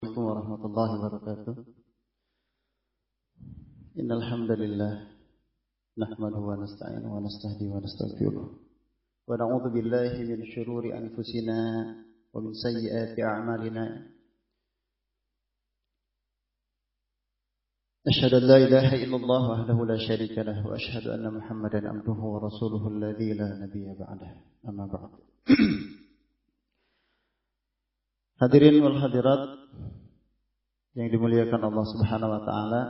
Assalamualaikum warahmatullahi wabarakatuh. Innal hamdalillah nahmaduhu wa nasta'inuhu wa nastahdihi wa nastaghfiruh. Wa na'udzu billahi min shururi anfusina wa min sayyiati a'malina. Asyhadu an la ilaha illallah wahdahu la syarika lahu wa asyhadu anna Muhammadan abduhu wa rasuluhu alladzi la nabiyya ba'dahu. Amma ba'd. Hadirin wal hadirat yang dimuliakan Allah Subhanahu wa taala.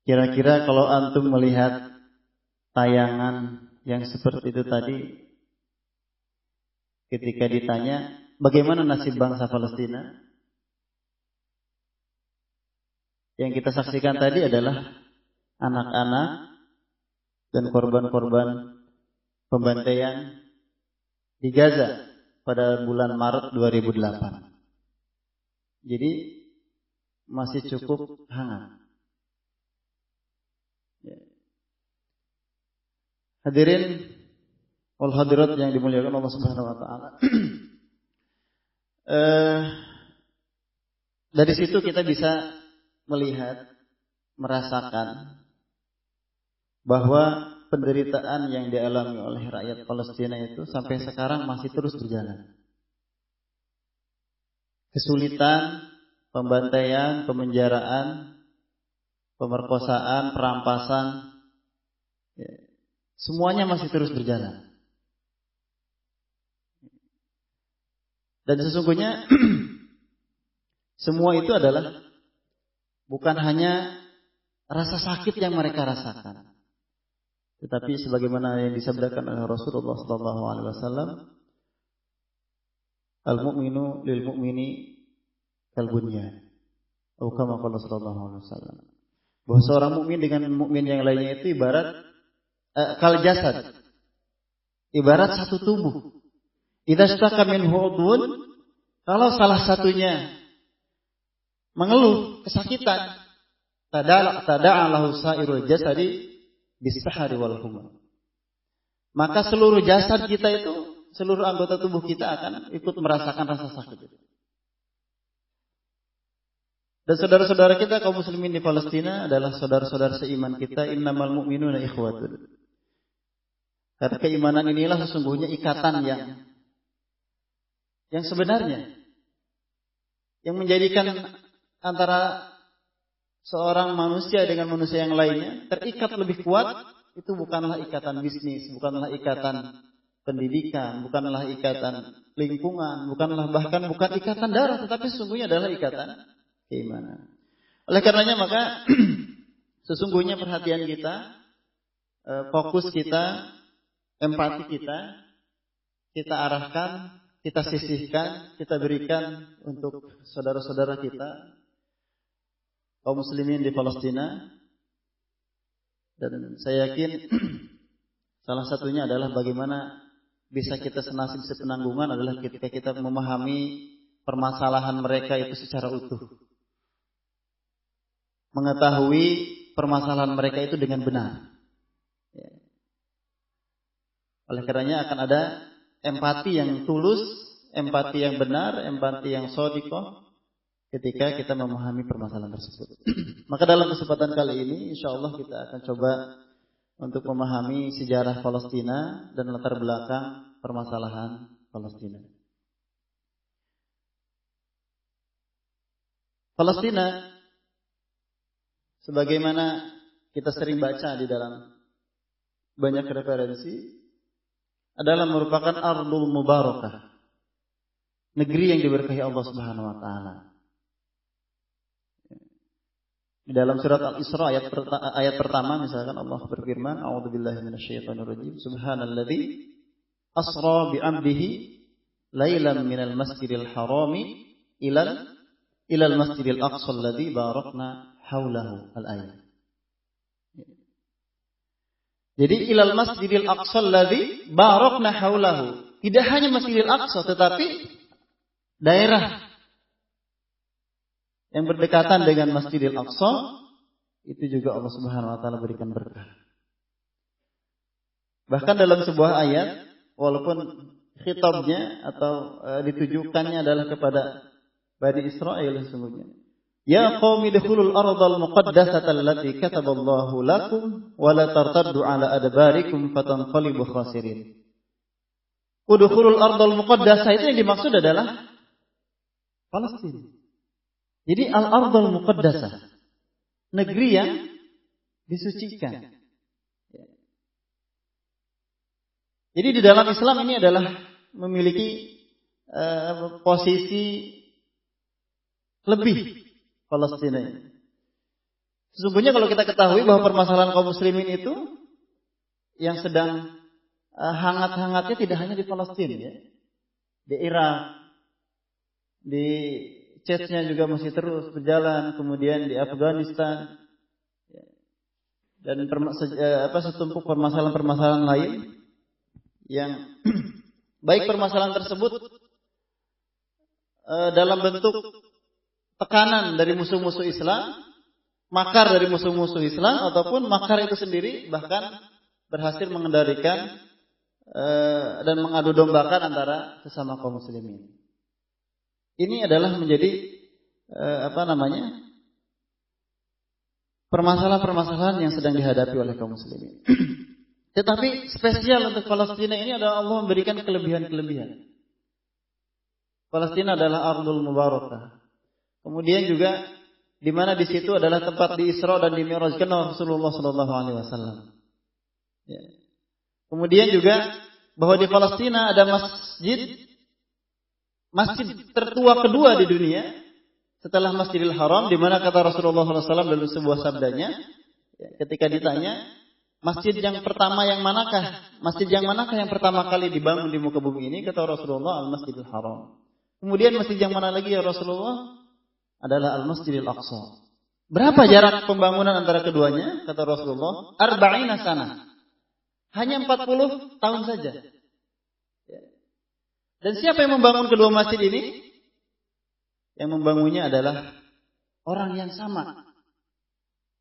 Kira-kira kalau antum melihat tayangan yang seperti itu tadi, ketika ditanya bagaimana nasib bangsa Palestina, yang kita saksikan tadi adalah anak-anak dan korban-korban pembantaian di Gaza pada bulan Maret 2008. Jadi masih cukup hangat. Hadirin wal hadirat yang dimuliakan Allah Subhanahu wa taala. Dari situ kita bisa melihat, merasakan bahwa penderitaan yang dialami oleh rakyat Palestina itu sampai sekarang masih terus berjalan. Kesulitan, pembantaian, pemenjaraan, pemerkosaan, perampasan, ya, semuanya masih terus berjalan. Dan sesungguhnya semua itu adalah bukan hanya rasa sakit yang mereka rasakan, tetapi sebagaimana yang disabdakan oleh Rasulullah SAW, al-mu'minu lil mu'mini kal bunyan. Atau kama qala sallallahu alaihi wasallam. Bahwa seorang mukmin dengan mukmin yang lainnya itu ibarat kal jasad. Ibarat satu tubuh. Idza istaka minhu udwun, kalau salah satunya mengeluh kesakitan, tada'a lahu sa'irul jasadi bis-sahari wal humma. Maka seluruh jasad kita itu, seluruh anggota tubuh kita akan ikut merasakan rasa sakit itu. Dan saudara-saudara kita kaum muslimin di Palestina adalah saudara-saudara seiman kita. Innamal mu'minuna ikhwatun. Karena keimanan inilah sesungguhnya ikatan yang sebenarnya, yang menjadikan antara seorang manusia dengan manusia yang lainnya terikat lebih kuat. Itu bukanlah ikatan bisnis, bukanlah ikatan pendidikan, bukanlah ikatan lingkungan, bukan ikatan darah, tetapi sesungguhnya adalah ikatan keimanan. Oleh karenanya maka sesungguhnya perhatian kita, fokus kita, empati kita arahkan, kita sisihkan, kita berikan untuk saudara-saudara kita kaum muslimin di Palestina. Dan saya yakin salah satunya adalah bagaimana bisa kita senasib sepenanggungan adalah ketika kita memahami permasalahan mereka itu secara utuh. Mengetahui permasalahan mereka itu dengan benar. Ya. Oleh karenanya akan ada empati yang tulus, empati yang benar, empati yang shadiqah ketika kita memahami permasalahan tersebut. Maka dalam kesempatan kali ini insyaallah kita akan coba untuk memahami sejarah Palestina dan latar belakang permasalahan Palestina. Palestina, sebagaimana kita sering baca di dalam banyak referensi, adalah merupakan ardul mubarakah, negeri yang diberkahi Allah Subhanahu wa taala. Di dalam surat Al-Isra ayat pertama misalkan Allah berfirman, a'udzubillahi minasyaitonirrajim, subhanalladzi asra bi 'abdihi lailan minal masjidil harami ilal masjidil aqsa alladzi barakna haulahu al-ayat. Jadi ilal masjidil aqsa alladzi barakna haulahu. Tidak hanya Masjidil Aqsa tetapi daerah yang berdekatan dengan Masjidil Aqsa itu juga Allah Subhanahu wa taala berikan berkah. Bahkan dalam sebuah ayat, walaupun khitabnya atau ditujukannya adalah kepada Bani Israel sesungguhnya. Ya qaumi dukhulul ardal muqaddasata allati kataballahu lakum wa la tartaddu ala adbarikum fatanqalibu khasirin. Udkhulul ardal muqaddasah itu yang dimaksud adalah Palestina. Jadi al-ardal muqaddasah, negeri yang disucikan. Jadi di dalam Islam ini adalah memiliki posisi lebih Palestina ini. Sesungguhnya kalau kita ketahui bahwa permasalahan kaum muslimin itu yang sedang hangat-hangatnya tidak hanya di Palestina, ya. Di Irak, di Chechnya juga masih terus berjalan, kemudian di Afghanistan, dan setumpuk permasalahan-permasalahan lain yang baik permasalahan tersebut dalam bentuk tekanan dari musuh-musuh Islam, makar dari musuh-musuh Islam, ataupun makar itu sendiri bahkan berhasil mengendalikan dan mengadu dombakan antara sesama kaum muslimin. Ini adalah menjadi permasalahan-permasalahan yang sedang dihadapi oleh kaum muslimin. Tetapi spesial untuk Palestina ini adalah Allah memberikan kelebihan-kelebihan. Palestina adalah ardul mubarakah. Kemudian juga di mana di situ adalah tempat di Isra dan di Mi'rajkan Rasulullah sallallahu alaihi wasallam. Ya. Kemudian juga bahwa di Palestina ada masjid tertua kedua di dunia setelah Masjidil Haram, di mana kata Rasulullah SAW dalam sebuah sabdanya, ya, ketika ditanya masjid yang pertama yang manakah? Masjid yang manakah yang pertama kali dibangun di muka bumi ini? Kata Rasulullah, Al-Masjidil Haram. Kemudian masjid yang mana lagi ya Rasulullah? Adalah Al-Masjidil Aqsa. Berapa jarak pembangunan antara keduanya? Kata Rasulullah, 40 sana. Hanya 40 tahun saja. Dan siapa yang membangun kedua masjid ini? Yang membangunnya adalah orang yang sama.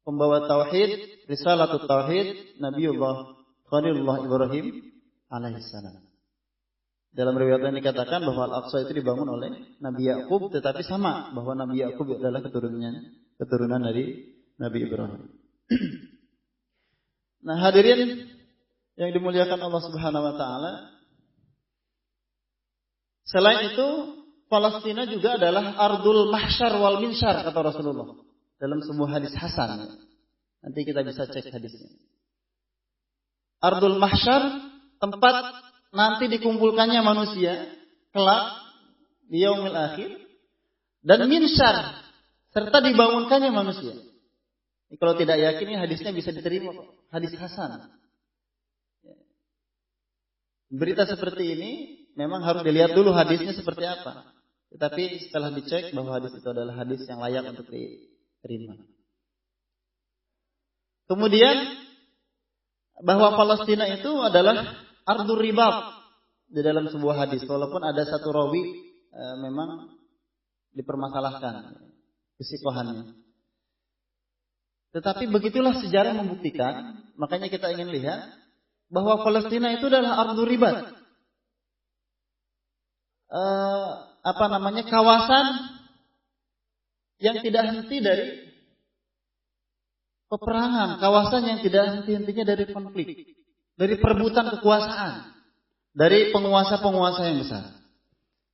Pembawa tauhid, risalatut tauhid, Nabiullah Khalilullah Ibrahim alaihissalam. Dalam riwayat yang dikatakan bahwa Al-Aqsa itu dibangun oleh Nabi Yakub, tetapi sama bahwa Nabi Yakub adalah keturunan dari Nabi Ibrahim. Nah, hadirin yang dimuliakan Allah Subhanahu wa taala, selain itu Palestina juga adalah ardul mahsyar wal minsyar kata Rasulullah dalam sebuah hadis hasan. Nanti kita bisa cek hadisnya. Ardul mahsyar, tempat nanti dikumpulkannya manusia kelak di yaumil akhir, dan minsyar, serta dibangunkannya manusia. Ini kalau tidak yakin ini hadisnya bisa diterima, hadis hasan. Berita seperti ini memang harus dilihat dulu hadisnya seperti apa. Tetapi setelah dicek bahwa hadis itu adalah hadis yang layak untuk diterima. Kemudian bahwa Palestina itu adalah ardur ribat di dalam sebuah hadis, walaupun ada satu rawi memang dipermasalahkan kesikohannya. Tetapi begitulah sejarah membuktikan, makanya kita ingin lihat bahwa Palestina itu adalah ardur ribat. Kawasan yang tidak henti dari peperangan, kawasan yang tidak henti-hentinya dari konflik, dari perebutan kekuasaan, dari penguasa-penguasa yang besar.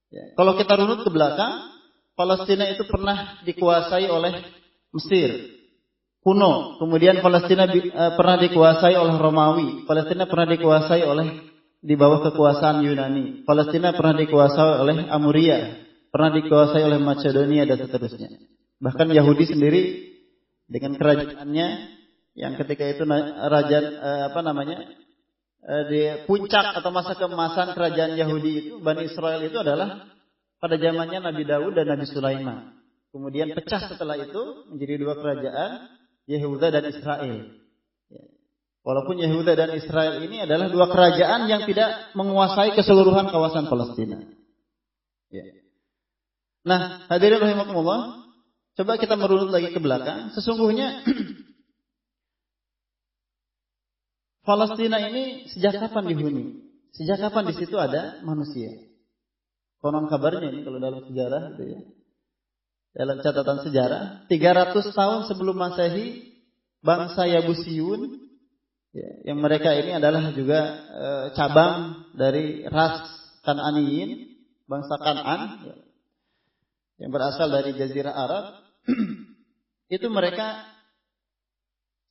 Ya. Kalau kita runut ke belakang, Palestina itu pernah dikuasai oleh Mesir kuno, kemudian Palestina pernah dikuasai oleh Romawi, Palestina pernah dikuasai oleh di bawah kekuasaan Yunani, Palestina pernah dikuasai oleh Amuria, pernah dikuasai oleh Macedonia dan seterusnya. Bahkan Yahudi sendiri dengan kerajaannya yang ketika itu di puncak atau masa keemasan kerajaan Yahudi itu, Bani Israel itu adalah pada zamannya Nabi Daud dan Nabi Sulaiman. Kemudian pecah setelah itu menjadi dua kerajaan, Yehuda dan Israel. Walaupun Yehuda dan Israel ini adalah dua kerajaan yang tidak menguasai keseluruhan kawasan Palestina. Nah, hadirin rahimakumullah, coba kita merunut lagi ke belakang. Sesungguhnya Palestina ini sejak kapan dihuni? Sejak kapan di situ ada manusia? Konon kabarnya ini kalau dalam sejarah gitu ya. dalam catatan sejarah 300 tahun sebelum Masehi bangsa Yabusiyun, yang mereka ini adalah juga cabang dari ras Kan'aniyin, bangsa Kan'an, yang berasal dari Jazirah Arab. Itu mereka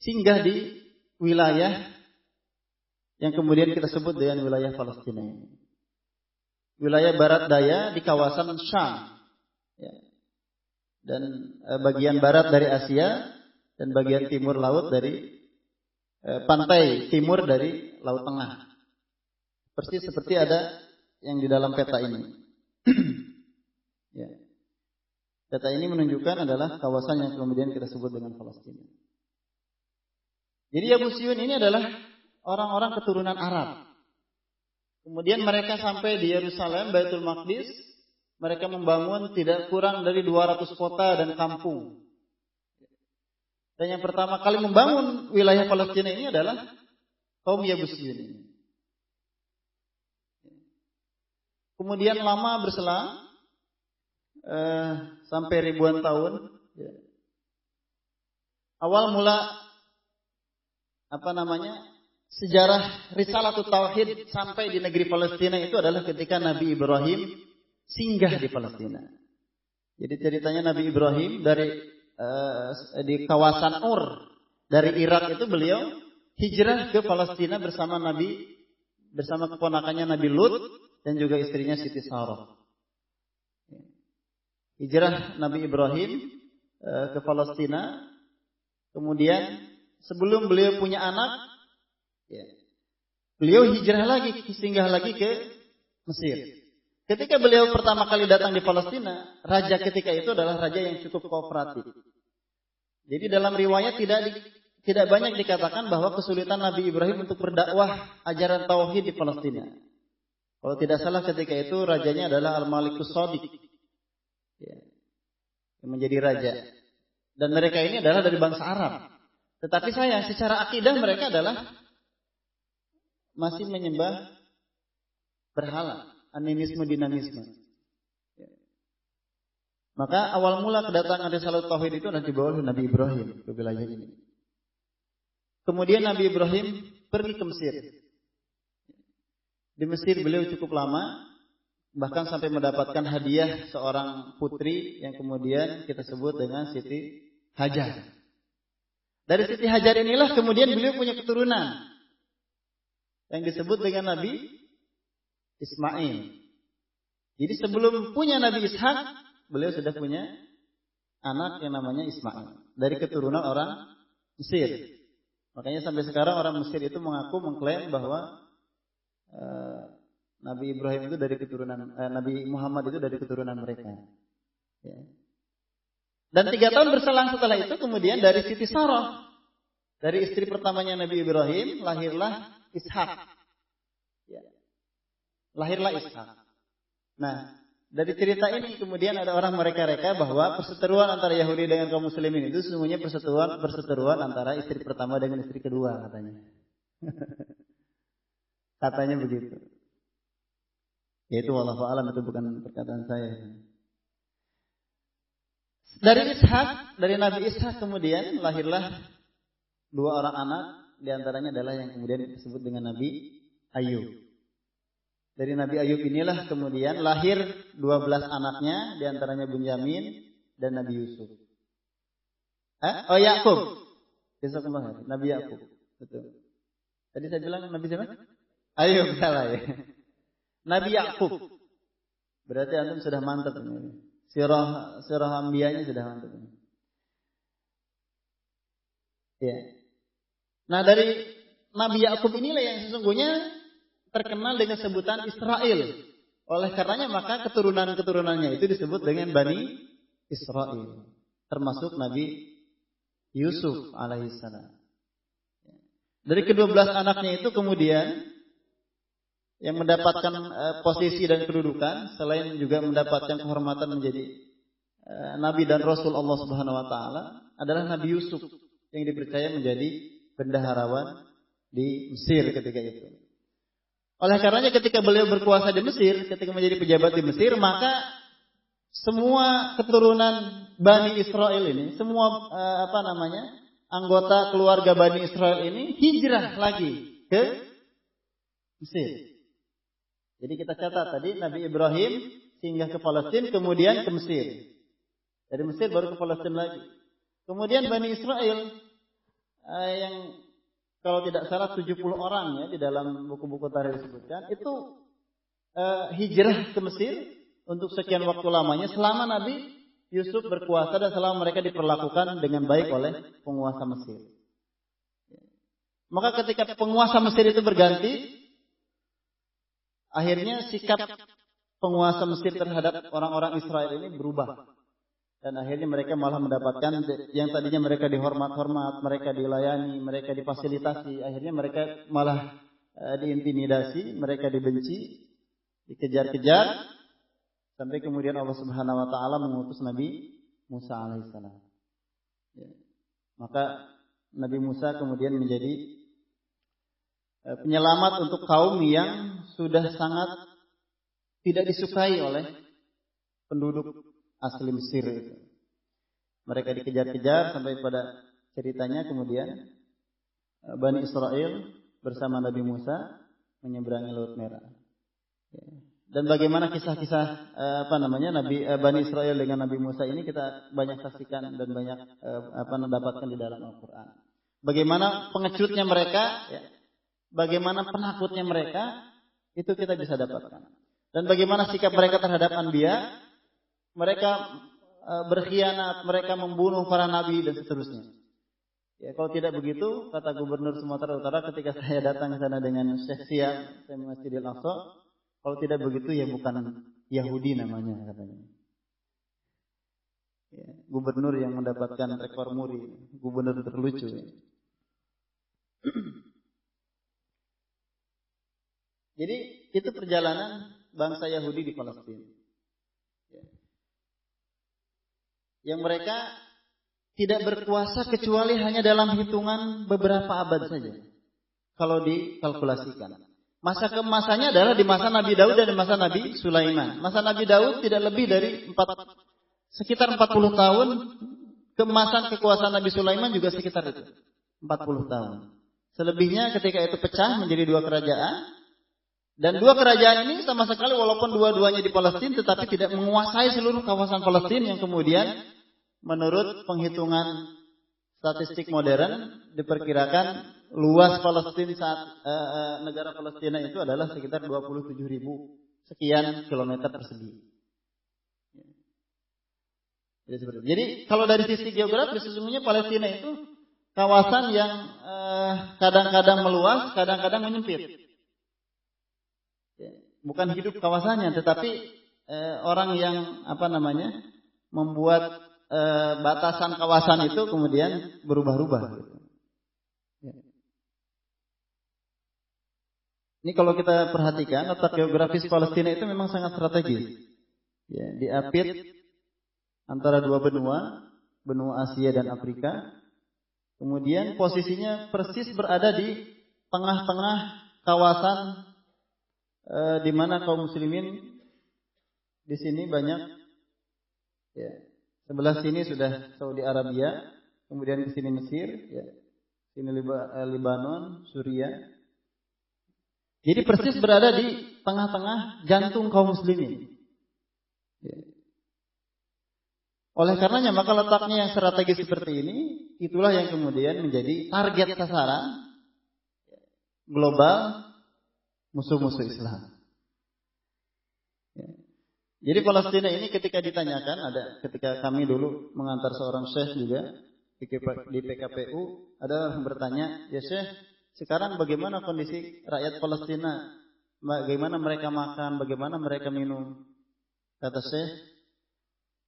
singgah di wilayah yang kemudian kita sebut dengan wilayah Palestina ini. Wilayah barat daya di kawasan Syam, dan bagian barat dari Asia dan bagian timur laut dari pantai timur dari Laut Tengah. Persis seperti ada yang di dalam peta ini. Peta ini menunjukkan adalah kawasan yang kemudian kita sebut dengan Palestina. Jadi Yabusiyun ini adalah orang-orang keturunan Arab. Kemudian mereka sampai di Yerusalem, Baitul Maqdis. Mereka membangun tidak kurang dari 200 kota dan kampung. Dan yang pertama kali membangun wilayah Palestina ini adalah kaum Yabusiyun ini. Kemudian lama berselang, sampai ribuan tahun. Awal mula sejarah Risalatut Tauhid sampai di negeri Palestina itu adalah ketika Nabi Ibrahim singgah di Palestina. Jadi ceritanya Nabi Ibrahim di kawasan Ur dari Irak itu beliau hijrah ke Palestina bersama keponakannya Nabi Lut dan juga istrinya Siti Sarah. Hijrah Nabi Ibrahim ke Palestina, kemudian sebelum beliau punya anak, beliau hijrah lagi, singgah lagi ke Mesir. Ketika beliau pertama kali datang di Palestina, raja ketika itu adalah raja yang cukup kooperatif. Jadi dalam riwayat tidak banyak dikatakan bahwa kesulitan Nabi Ibrahim untuk berdakwah ajaran tauhid di Palestina. Kalau tidak salah ketika itu rajanya adalah Al-Malikus Shadiq, yang menjadi raja. Dan mereka ini adalah dari bangsa Arab. Tetapi secara akidah mereka adalah masih menyembah berhala, animisme dinamisme. Maka awal mula kedatangan Risalah Tauhid itu nanti dibawa oleh Nabi Ibrahim ke wilayah ini. Kemudian Nabi Ibrahim pergi ke Mesir. Di Mesir beliau cukup lama, bahkan sampai mendapatkan hadiah seorang putri yang kemudian kita sebut dengan Siti Hajar. Dari Siti Hajar inilah kemudian beliau punya keturunan yang disebut dengan Nabi Ismail. Jadi sebelum punya Nabi Ishak, beliau sudah punya anak yang namanya Ismail dari keturunan orang Mesir. Makanya sampai sekarang orang Mesir itu mengklaim bahwa Nabi Ibrahim itu dari keturunan Nabi Muhammad itu dari keturunan mereka. Dan 3 tahun berselang setelah itu kemudian dari Siti Sarah, dari istri pertamanya Nabi Ibrahim, lahirlah Ishak. Lahirlah Ishak. Nah, dari cerita ini kemudian ada orang mereka-reka bahwa perseteruan antara Yahudi dengan kaum muslimin itu sesungguhnya perseteruan antara istri pertama dengan istri kedua katanya. Katanya begitu. Yaitu wallahu a'lam, itu bukan perkataan saya. Dari Nabi Ishak kemudian lahirlah 2 orang anak, di antaranya adalah yang kemudian disebut dengan Nabi Ayub. Dari Nabi Ayub inilah kemudian lahir 12 anaknya, di antaranya Bunyamin dan Nabi Yusuf. Yakub. Nabi Yakub. Betul. Tadi saya bilang Nabi siapa? Ayub, salah ya. Nabi Yakub. Berarti antum sudah mantap ini. Sirah Anbiyanya sudah mantap ini. Ya. Nah, dari Nabi Yakub inilah yang sesungguhnya terkenal dengan sebutan Israel. Oleh karenanya maka keturunan-keturunannya itu disebut dengan Bani Israel. Termasuk Nabi Yusuf alaihissalam. Dari ke-12 anaknya itu kemudian yang mendapatkan posisi dan kedudukan, selain juga mendapatkan kehormatan menjadi Nabi dan Rasul Allah Subhanahu Wa Taala, adalah Nabi Yusuf yang dipercaya menjadi bendaharawan di Mesir ketika itu. Oleh karenanya ketika beliau berkuasa di Mesir, ketika menjadi pejabat di Mesir, maka semua keturunan Bani Israel ini, semua anggota keluarga Bani Israel ini hijrah lagi ke Mesir. Jadi kita catat tadi Nabi Ibrahim singgah ke Palestina, kemudian ke Mesir. Dari Mesir baru ke Palestina lagi. Kemudian Bani Israel yang kalau tidak salah 70 orang ya di dalam buku-buku tarikh disebutkan, itu hijrah ke Mesir untuk sekian waktu lamanya selama Nabi Yusuf berkuasa dan selama mereka diperlakukan dengan baik oleh penguasa Mesir. Maka ketika penguasa Mesir itu berganti, akhirnya sikap penguasa Mesir terhadap orang-orang Israel ini berubah. Dan akhirnya mereka malah mendapatkan yang tadinya mereka dihormat-hormat, mereka dilayani, mereka difasilitasi. Akhirnya mereka malah diintimidasi, mereka dibenci, dikejar-kejar. Sampai kemudian Allah Subhanahu wa taala mengutus Nabi Musa alaihissalam. Ya. Maka Nabi Musa kemudian menjadi penyelamat untuk kaum yang sudah sangat tidak disukai oleh penduduk asli Mesir itu. Mereka dikejar-kejar sampai pada ceritanya kemudian Bani Israel bersama Nabi Musa menyeberangi Laut Merah. Ya. Dan bagaimana kisah-kisah Bani Israel dengan Nabi Musa ini kita banyak saksikan dan banyak dapatkan di dalam Al-Quran. Bagaimana pengecutnya mereka, ya, bagaimana penakutnya mereka, itu kita bisa dapatkan. Dan bagaimana sikap mereka terhadap anbiya, mereka berkhianat, mereka membunuh para nabi dan seterusnya. Ya, kalau tidak begitu, kata Gubernur Sumatera Utara ketika saya datang ke sana dengan Syekh Siam, saya Masjidil Aqsa, kalau tidak begitu ya bukan Yahudi namanya katanya. Ya, gubernur yang mendapatkan rekor muri, gubernur terlucu. Ya. Jadi itu perjalanan bangsa Yahudi di Palestina. Ya. Yang mereka tidak berkuasa kecuali hanya dalam hitungan beberapa abad saja. Kalau dikalkulasikan. Masa keemasannya adalah di masa Nabi Daud dan di masa Nabi Sulaiman. Masa Nabi Daud tidak lebih dari sekitar 40 tahun. Keemasan kekuasaan Nabi Sulaiman juga sekitar itu. 40 tahun. Selebihnya ketika itu pecah menjadi dua kerajaan. Dan dua kerajaan ini sama sekali walaupun dua-duanya di Palestina tetapi tidak menguasai seluruh kawasan Palestina yang kemudian menurut penghitungan statistik modern diperkirakan luas Palestina saat negara Palestina itu adalah sekitar 27.000 sekian kilometer persegi. Jadi kalau dari sisi geografis sesungguhnya Palestina itu kawasan yang kadang-kadang meluas, kadang-kadang menyempit. Bukan hidup kawasannya, tetapi orang yang membuat batasan kawasan itu kemudian berubah-ubah. Gitu. Ini kalau kita perhatikan letak geografis Palestina itu memang sangat strategis. Ya, diapit antara dua benua Asia dan Afrika. Kemudian posisinya persis berada di tengah-tengah kawasan di mana kaum muslimin di sini banyak. Ya, sebelah sini sudah Saudi Arabia, kemudian di sini Mesir, ya, sini Lebanon, Suriah. Jadi persis berada di tengah-tengah jantung kaum muslimin. Ya. Oleh karenanya maka letaknya yang strategis seperti ini, itulah yang kemudian menjadi target sasaran global musuh-musuh Islam. Ya. Jadi Palestina ini ketika ditanyakan, ketika kami dulu mengantar seorang syekh juga di PKPU, ada orang bertanya, ya syekh, sekarang bagaimana kondisi rakyat Palestina? Bagaimana mereka makan? Bagaimana mereka minum? Kata Syekh,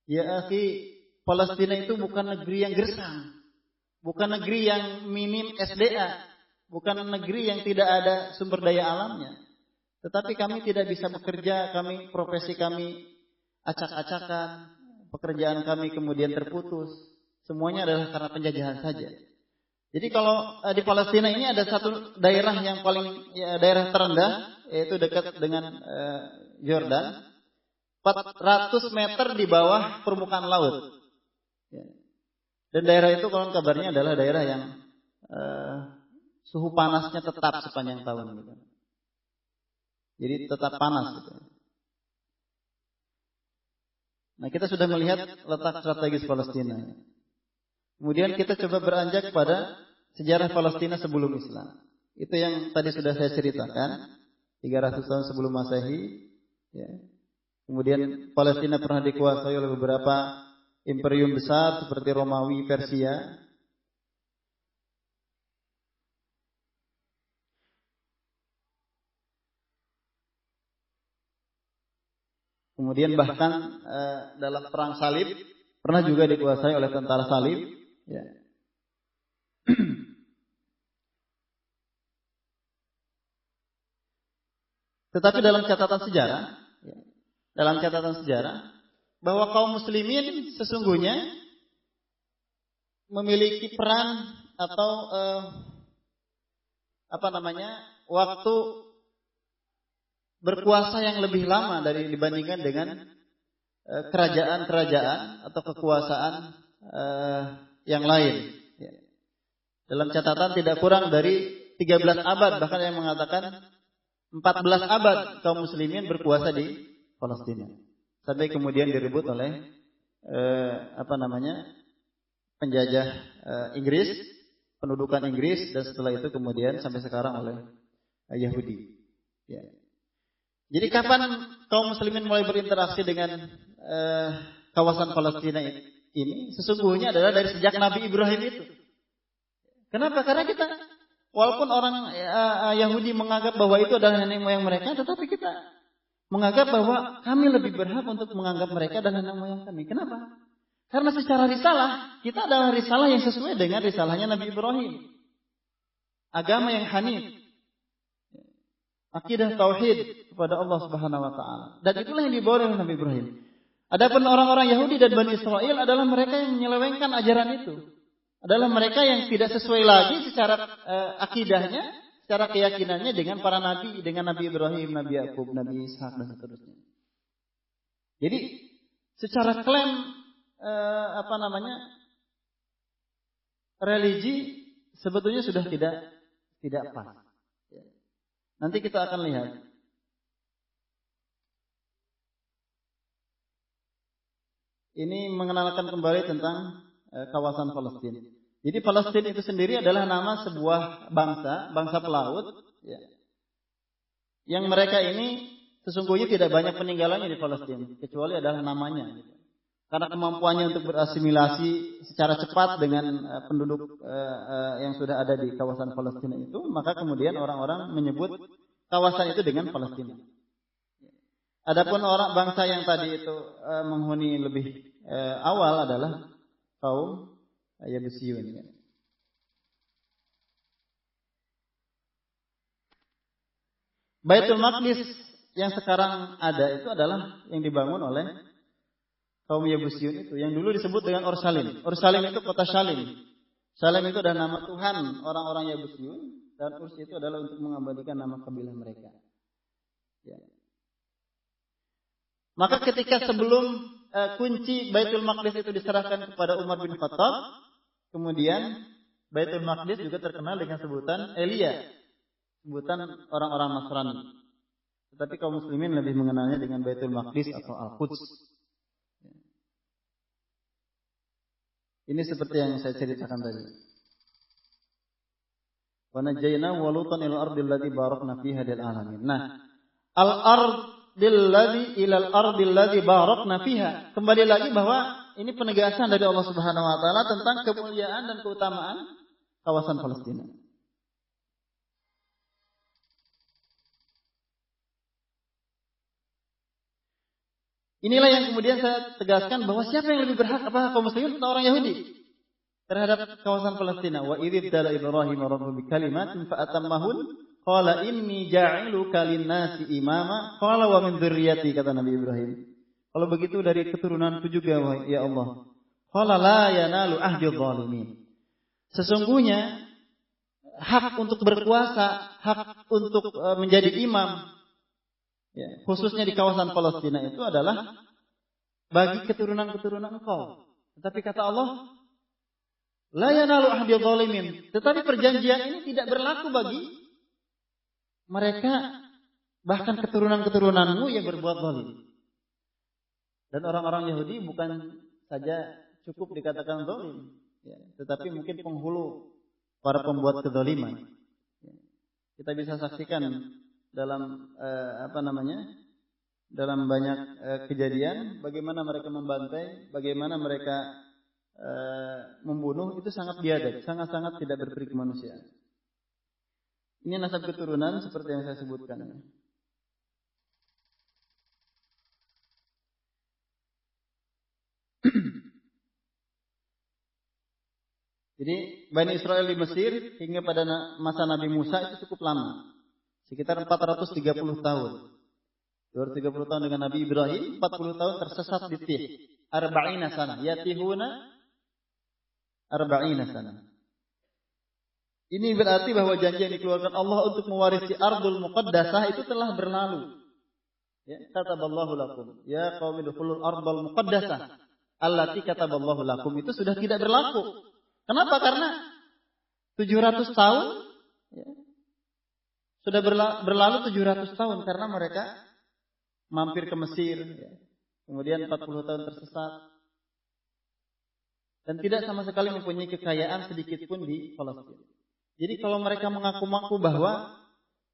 ya akhi, Palestina itu bukan negeri yang gersang. Bukan negeri yang minim SDA. Bukan negeri yang tidak ada sumber daya alamnya. Tetapi kami tidak bisa bekerja, profesi kami acak-acakan. Pekerjaan kami kemudian terputus. Semuanya adalah karena penjajahan saja. Jadi kalau di Palestina ini ada satu daerah yang daerah terendah, yaitu dekat dengan Yordan, 400 meter di bawah permukaan laut. Dan daerah itu konon kabarnya adalah daerah yang suhu panasnya tetap sepanjang tahun gitu. Jadi tetap panas gitu. Nah, kita sudah melihat letak strategis Palestina. Kemudian kita coba beranjak pada sejarah Palestina sebelum Islam. Itu yang tadi sudah saya ceritakan, 300 tahun sebelum Masehi. Ya. Kemudian Palestina pernah dikuasai oleh beberapa imperium besar seperti Romawi, Persia. Kemudian bahkan dalam perang salib pernah juga dikuasai oleh tentara salib. Ya. Tetapi dalam catatan sejarah, bahwa kaum muslimin sesungguhnya memiliki peran atau waktu berkuasa yang lebih lama dibandingkan dengan kerajaan-kerajaan atau kekuasaan yang lain. Ya. Dalam catatan tidak kurang dari 13 abad, bahkan yang mengatakan 14 abad kaum muslimin berkuasa di Palestina. Sampai kemudian direbut oleh penjajah Inggris, pendudukan Inggris, dan setelah itu kemudian sampai sekarang oleh Yahudi. Ya. Jadi kapan kaum muslimin mulai berinteraksi dengan kawasan Palestina ini? Sesungguhnya adalah dari sejak Nabi Ibrahim itu. Kenapa? Karena kita, walaupun orang Yahudi menganggap bahwa itu adalah nenek moyang mereka, tetapi kita menganggap bahwa kami lebih berhak untuk menganggap mereka adalah nenek moyang kami. Kenapa? Karena secara risalah, kita adalah risalah yang sesuai dengan risalahnya Nabi Ibrahim. Agama yang hanif. Akidah tauhid kepada Allah Subhanahu wa taala. Dan itulah yang dibawa oleh Nabi Ibrahim. Adapun orang-orang Yahudi dan Bani Israel adalah mereka yang menyelewengkan ajaran itu. Adalah mereka yang tidak sesuai lagi secara akidahnya, secara keyakinannya dengan para nabi, dengan Nabi Ibrahim, Nabi Yakub, Nabi Ishak dan seterusnya. Jadi secara klaim religi sebetulnya sudah tidak pas. Nanti kita akan lihat. Ini mengenalkan kembali tentang kawasan Palestina. Jadi Palestina itu sendiri adalah nama sebuah bangsa pelaut, ya, yang mereka ini sesungguhnya tidak banyak peninggalannya di Palestina, kecuali adalah namanya. Gitu. Karena kemampuannya untuk berasimilasi secara cepat dengan penduduk yang sudah ada di kawasan Palestina itu, maka kemudian orang-orang menyebut kawasan itu dengan Palestina. Adapun orang bangsa yang tadi itu menghuni lebih awal adalah kaum Yabusiyun. Baitul Maqdis yang sekarang ada itu adalah yang dibangun oleh kaum Yabusiyun itu, yang dulu disebut dengan Ursalim. Ursalim itu kota Salim. Salim itu adalah nama Tuhan orang-orang Yabusiyun, dan Urs itu adalah untuk mengabadikan nama kabilah mereka. Ya. Maka ketika sebelum kunci Baitul Maqdis itu diserahkan kepada Umar bin Khattab, kemudian Baitul Maqdis juga terkenal dengan sebutan Elia, sebutan orang-orang Nasrani. Tetapi kaum muslimin lebih mengenalnya dengan Baitul Maqdis atau Al-Quds. Ini seperti yang saya ceritakan tadi. Wa najjayna wa lutan ila ardil lati barakna fiha lil alamin. Nah, al-ardil ladzi ila al-ardil ladzi barakna fiha. Kembali lagi bahwa ini penegasan dari Allah Subhanahu wa taala tentang kemuliaan dan keutamaan kawasan Palestina. Inilah yang kemudian saya tegaskan bahwa siapa yang lebih berhak, apakah kaum muslimin atau orang Yahudi terhadap kawasan Palestina. Wa idh ibtala Ibrahim rabbuhu bikalimatin fa atammahun qala inni ja'iluka lin-nasi imama qala wa min dzurriyyati, kata Nabi Ibrahim. Kalau begitu dari keturunanku juga ya Allah. Qala la yanalu ahdi dzalimin. Sesungguhnya hak untuk berkuasa, hak untuk menjadi imam, ya, khususnya di kawasan Palestina itu adalah bagi keturunan-keturunan engkau. Tetapi kata Allah, La yanalu ahdi dzalimin. Tetapi perjanjian ini tidak berlaku bagi mereka, bahkan keturunan-keturunanmu yang berbuat zalim. Dan orang-orang Yahudi bukan saja cukup dikatakan zalim, ya, tetapi mungkin penghulu para pembuat kezaliman. Kita bisa saksikan dalam dalam banyak kejadian bagaimana mereka membantai, bagaimana mereka membunuh, itu sangat biadab, sangat-sangat tidak berperi kemanusiaan. Ini nasab keturunan seperti yang saya sebutkan. Jadi Bani Israel di Mesir hingga pada masa Nabi Musa itu cukup lama, sekitar 430 tahun. 230 tahun dengan Nabi Ibrahim, 40 tahun tersesat di Tih. Arba'ina sana, yatihuna arba'ina sana. Ini berarti bahwa janji yang dikeluarkan Allah untuk mewarisi Ardul Muqaddasah itu telah berlalu. Ya, kataballahu lakum, ya qaumi dukhulul Ardul Muqaddasah allati kataballahu lakum, itu sudah tidak berlaku. Kenapa? Karena 700 tahun ya, sudah berlalu 700 tahun karena mereka mampir ke Mesir, ya. Kemudian 40 tahun tersesat dan tidak sama sekali mempunyai kekayaan sedikit pun di Palestina. Jadi kalau mereka mengaku-ngaku bahwa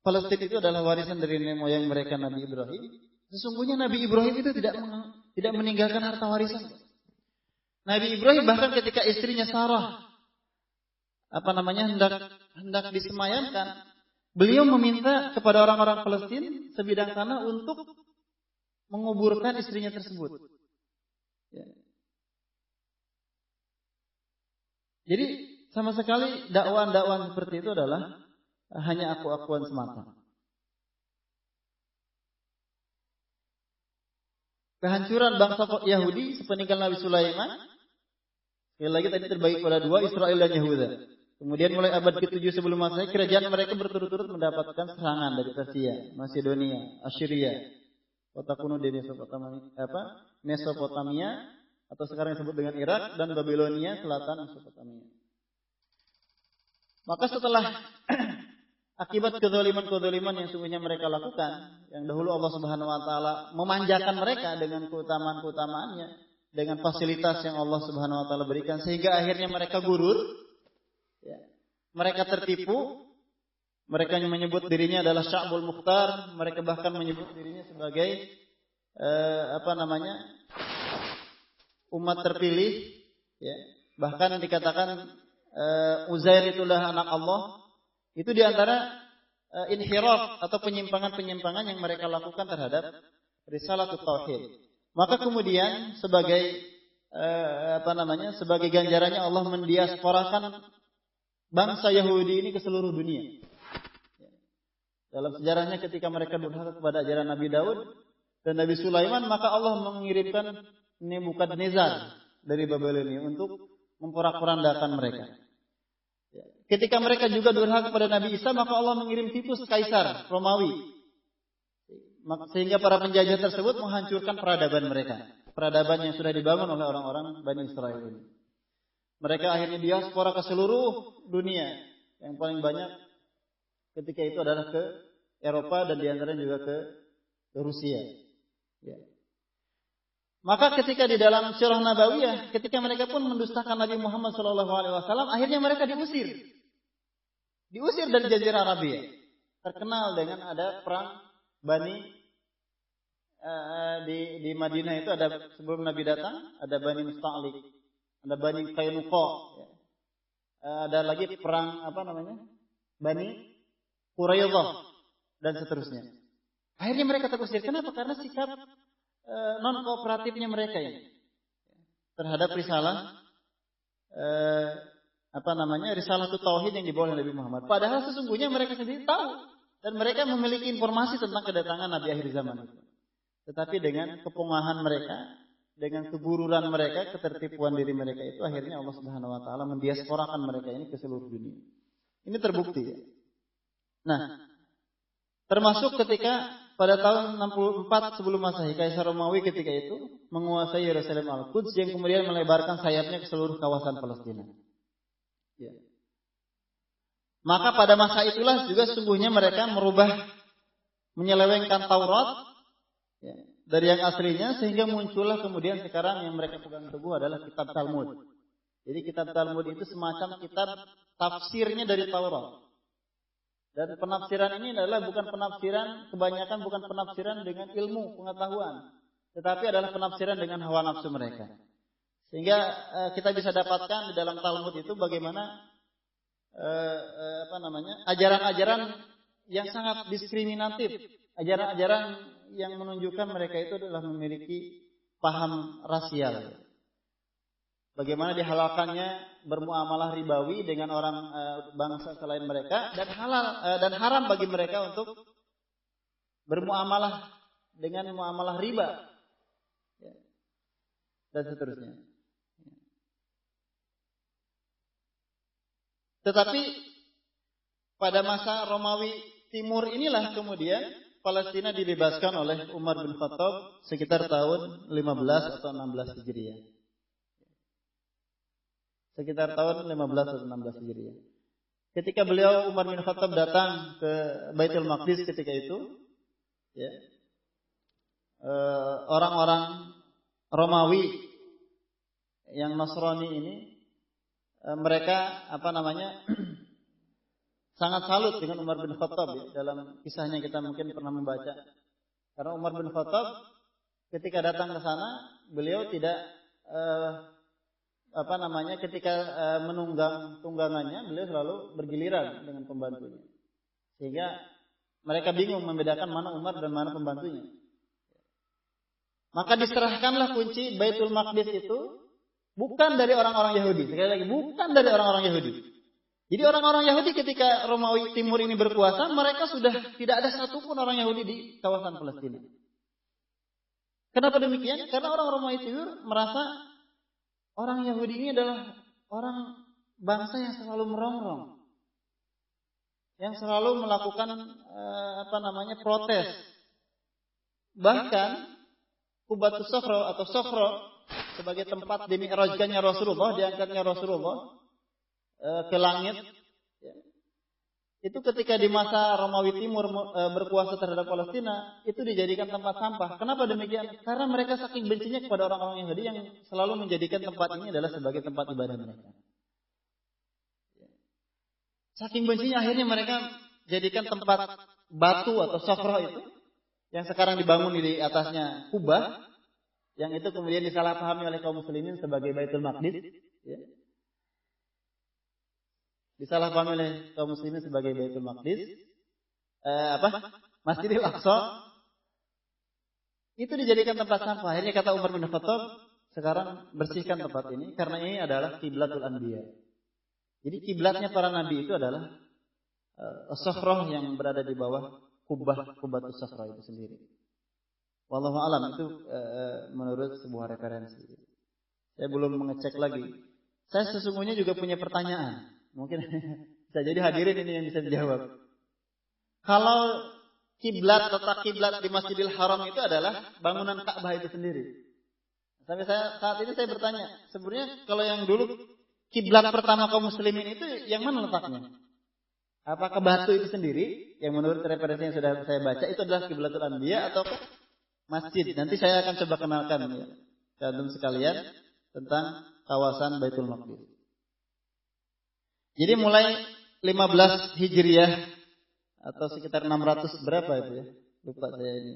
Palestina itu adalah warisan dari nenek moyang mereka Nabi Ibrahim, sesungguhnya Nabi Ibrahim itu tidak meninggalkan harta warisan. Nabi Ibrahim bahkan ketika istrinya Sarah hendak disemayamkan, beliau meminta kepada orang-orang Palestina sebidang tanah untuk menguburkan istrinya tersebut. Ya. Jadi sama sekali dakwaan-dakwaan seperti itu adalah hanya aku-akuan semata. Kehancuran bangsa Yahudi sepeninggal Nabi Sulaiman, sekali lagi tadi terbagi pada dua, Israel dan Yehuda. Kemudian mulai abad ke-7 sebelum Masehi, kerajaan mereka berturut-turut mendapatkan serangan dari Persia, Macedonia, Assyria, kota kuno di Mesopotamia, atau sekarang disebut dengan Irak, dan Babilonia selatan Mesopotamia. Maka setelah akibat kezaliman-kezaliman yang sungguhnya mereka lakukan, yang dahulu Allah Subhanahu wa taala memanjakan mereka dengan keutamaan-keutamaannya, dengan fasilitas yang Allah Subhanahu wa taala berikan, sehingga akhirnya mereka gurur, ya. Mereka tertipu, mereka menyebut dirinya adalah Sya'bul Mukhtar, mereka bahkan menyebut dirinya sebagai umat terpilih, ya. Bahkan dikatakan Uzair itulah anak Allah. Itu diantara inhiraf atau penyimpangan-penyimpangan yang mereka lakukan terhadap risalah tauhid. Maka kemudian sebagai sebagai ganjarannya Allah mendiasporakan bangsa Yahudi ini ke seluruh dunia. Dalam sejarahnya ketika mereka durhaka kepada ajaran Nabi Daud dan Nabi Sulaiman, maka Allah mengirimkan Nebukadnezar dari Babilonia untuk memporak-porandakan mereka. Ketika mereka juga durhaka kepada Nabi Isa, maka Allah mengirim Titus Kaisar Romawi, sehingga para penjajah tersebut menghancurkan peradaban mereka, peradaban yang sudah dibangun oleh orang-orang Bani Israel ini. Mereka akhirnya diaspora ke seluruh dunia. Yang paling banyak ketika itu adalah ke Eropa dan diantaranya juga ke Rusia. Ya. Maka ketika di dalam Sirah Nabawiyah, ketika mereka pun mendustakan Nabi Muhammad SAW, akhirnya mereka diusir dari Jazirah Arabia. Terkenal dengan ada perang Bani di Madinah itu, ada sebelum Nabi datang, ada Bani Musta'lik, ada Bani Qainuqa, ya. Ada lagi perang Bani Quraidah dan seterusnya. Akhirnya mereka terusir. Kenapa? Karena sikap non kooperatifnya mereka ini terhadap risalah risalah tauhid yang dibawa oleh Nabi Muhammad. Padahal sesungguhnya mereka sendiri tahu dan mereka memiliki informasi tentang kedatangan Nabi akhir zaman itu. Tetapi dengan kepungahan mereka, dengan kegururan mereka, ketertipuan diri mereka itu, akhirnya Allah Subhanahu wa taala mendiasporakan mereka ini ke seluruh dunia. Ini terbukti ya. Nah, termasuk ketika pada tahun 64 sebelum Masehi, Kaisar Romawi ketika itu menguasai Yerusalem Al-Quds yang kemudian melebarkan sayapnya ke seluruh kawasan Palestina. Ya. Maka pada masa itulah juga sungguhnya mereka menyelewengkan Taurat ya, dari yang aslinya, sehingga muncullah kemudian sekarang yang mereka pegang teguh adalah kitab Talmud. Jadi kitab Talmud itu semacam kitab tafsirnya dari Taurat. Dan penafsiran ini adalah kebanyakan bukan penafsiran dengan ilmu pengetahuan, tetapi adalah penafsiran dengan hawa nafsu mereka. Sehingga kita bisa dapatkan di dalam Talmud itu bagaimana ajaran-ajaran yang sangat diskriminatif, ajaran-ajaran yang menunjukkan mereka itu adalah memiliki paham rasial. Bagaimana dihalalkannya bermuamalah ribawi dengan orang bangsa selain mereka, dan haram bagi mereka untuk bermuamalah dengan muamalah riba, dan seterusnya. Tetapi pada masa Romawi Timur inilah kemudian Palestina dibebaskan oleh Umar bin Khattab sekitar tahun 15 atau 16 Hijriah. Sekitar tahun 15 atau 16 Hijriah. Ketika beliau Umar bin Khattab datang ke Baitul Maqdis ketika itu, ya, orang-orang Romawi yang Nasrani ini, mereka sangat salut dengan Umar bin Khattab ya. Dalam kisahnya kita mungkin pernah membaca. Karena Umar bin Khattab ketika datang ke sana, beliau tidak ketika menunggang tunggangannya, beliau selalu bergiliran dengan pembantunya. Sehingga mereka bingung membedakan mana Umar dan mana pembantunya. Maka diserahkanlah kunci Baitul Maqdis itu bukan dari orang-orang Yahudi. Sekali lagi, bukan dari orang-orang Yahudi. Jadi orang-orang Yahudi ketika Romawi Timur ini berkuasa, mereka sudah tidak ada satupun orang Yahudi di kawasan Palestina. Kenapa demikian? Karena orang Romawi Timur merasa orang Yahudi ini adalah orang bangsa yang selalu merongrong, yang selalu melakukan protes. Bahkan Qubatus Sokhro atau Sokhro sebagai tempat dimi'rajkannya Rasulullah, diangkatnya Rasulullah ke langit. Itu ketika di masa Romawi Timur berkuasa terhadap Palestina, itu dijadikan tempat sampah. Kenapa demikian? Karena mereka saking bencinya kepada orang-orang Yahudi yang selalu menjadikan tempat ini adalah sebagai tempat ibadah mereka. Saking bencinya akhirnya mereka jadikan tempat batu atau Sokhro itu, yang sekarang dibangun di atasnya Kubah, yang itu kemudian disalahpahami oleh kaum muslimin sebagai Baitul Maqdis, ya. Disalahpahami oleh kaum muslimin sebagai Baitul Maqdis, Masjidil Aqsa, itu dijadikan tempat sampah. Akhirnya kata Umar bin Khattab, sekarang bersihkan tempat ini karena ini adalah kiblatul anbiya. Jadi kiblatnya para nabi itu adalah Sokhroh yang berada di bawah Qubatus Sokhroh itu sendiri. Wallahu alam, itu menurut sebuah referensi. Saya belum mengecek lagi. Saya sesungguhnya juga punya pertanyaan. Mungkin bisa jadi hadirin ini yang bisa dijawab. Kalau letak kiblat di Masjidil Haram itu adalah bangunan Ka'bah itu sendiri. Sampai saat ini saya bertanya, sebenarnya kalau yang dulu kiblat pertama kaum muslimin itu yang mana letaknya? Apakah batu itu sendiri yang menurut referensi yang sudah saya baca itu adalah kiblatul anbiya atau masjid? Nanti saya akan coba kenalkan ya, kalian sekalian tentang kawasan Baitul Maqdis. Jadi mulai 15 Hijriah atau sekitar 600 berapa itu ya? Lupa saya ini.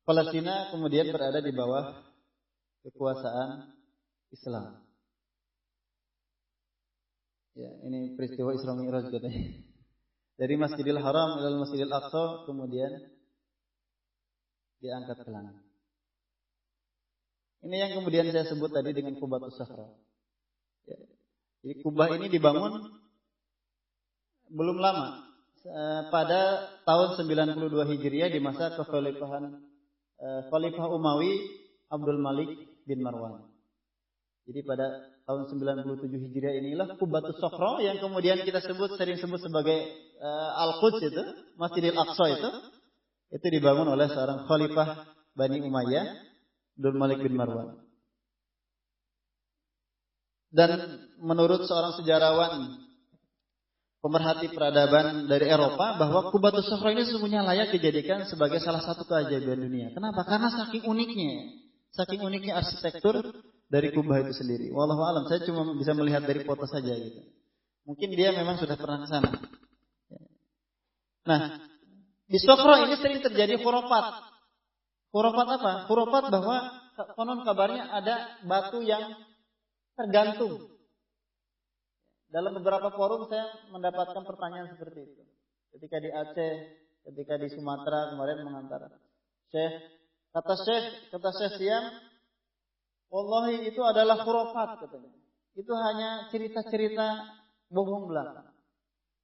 Palestina kemudian berada di bawah kekuasaan Islam. Ya, ini peristiwa Isra Mi'raj katanya. Dari Masjidil Haram ila Masjidil Aqsa kemudian diangkat ke langit. Ini yang kemudian saya sebut tadi dengan Qubatus Sokhroh. Ya. Jadi Kubah ini dibangun belum lama, pada tahun 92 Hijriah di masa kekhalifahan Khalifah Umawi Abdul Malik bin Marwan. Jadi pada tahun 97 Hijriah inilah Qubatus Sokhroh yang kemudian kita sering sebut sebagai Al-Quds itu, Masjidil Aqsa itu dibangun oleh seorang khalifah Bani Umayyah Abdul Malik bin Marwan. Dan menurut seorang sejarawan pemerhati peradaban dari Eropa, bahwa Qubatus Sukhra ini sesungguhnya layak dijadikan sebagai salah satu keajaiban dunia. Kenapa? Karena saking uniknya arsitektur dari kubah itu sendiri. Wallahu alam, saya cuma bisa melihat dari foto saja gitu. Mungkin dia memang sudah pernah ke sana. Nah, di Sukhra ini sering terjadi khurafat. Khurafat apa? Khurafat bahwa konon kabarnya ada batu yang tergantung. Dalam beberapa forum saya mendapatkan pertanyaan seperti itu. Ketika di Aceh, ketika di Sumatera kemarin mengantar kata Syekh Siam, wallahi itu adalah khurafat katanya. Itu hanya cerita-cerita bohong belaka.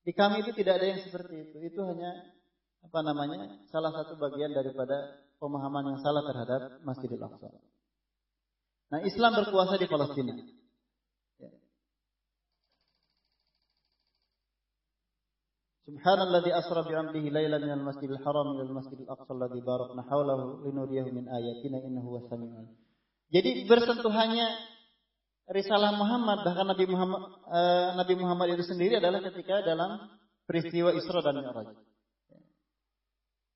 Di kami itu tidak ada yang seperti itu. Itu hanya salah satu bagian daripada pemahaman yang salah terhadap Masjidil Aqsa. Nah, Islam berkuasa di Palestina. Subhanalladzi asra bi'amdihi lailan minal masjidil haram ilal masjidil aqsa alladzi barakna haulahu linuriyahu min ayatina innahu huwas samiul. Jadi bersentuhannya risalah Muhammad, bahkan Nabi Muhammad itu sendiri adalah ketika dalam peristiwa Isra dan Mi'raj.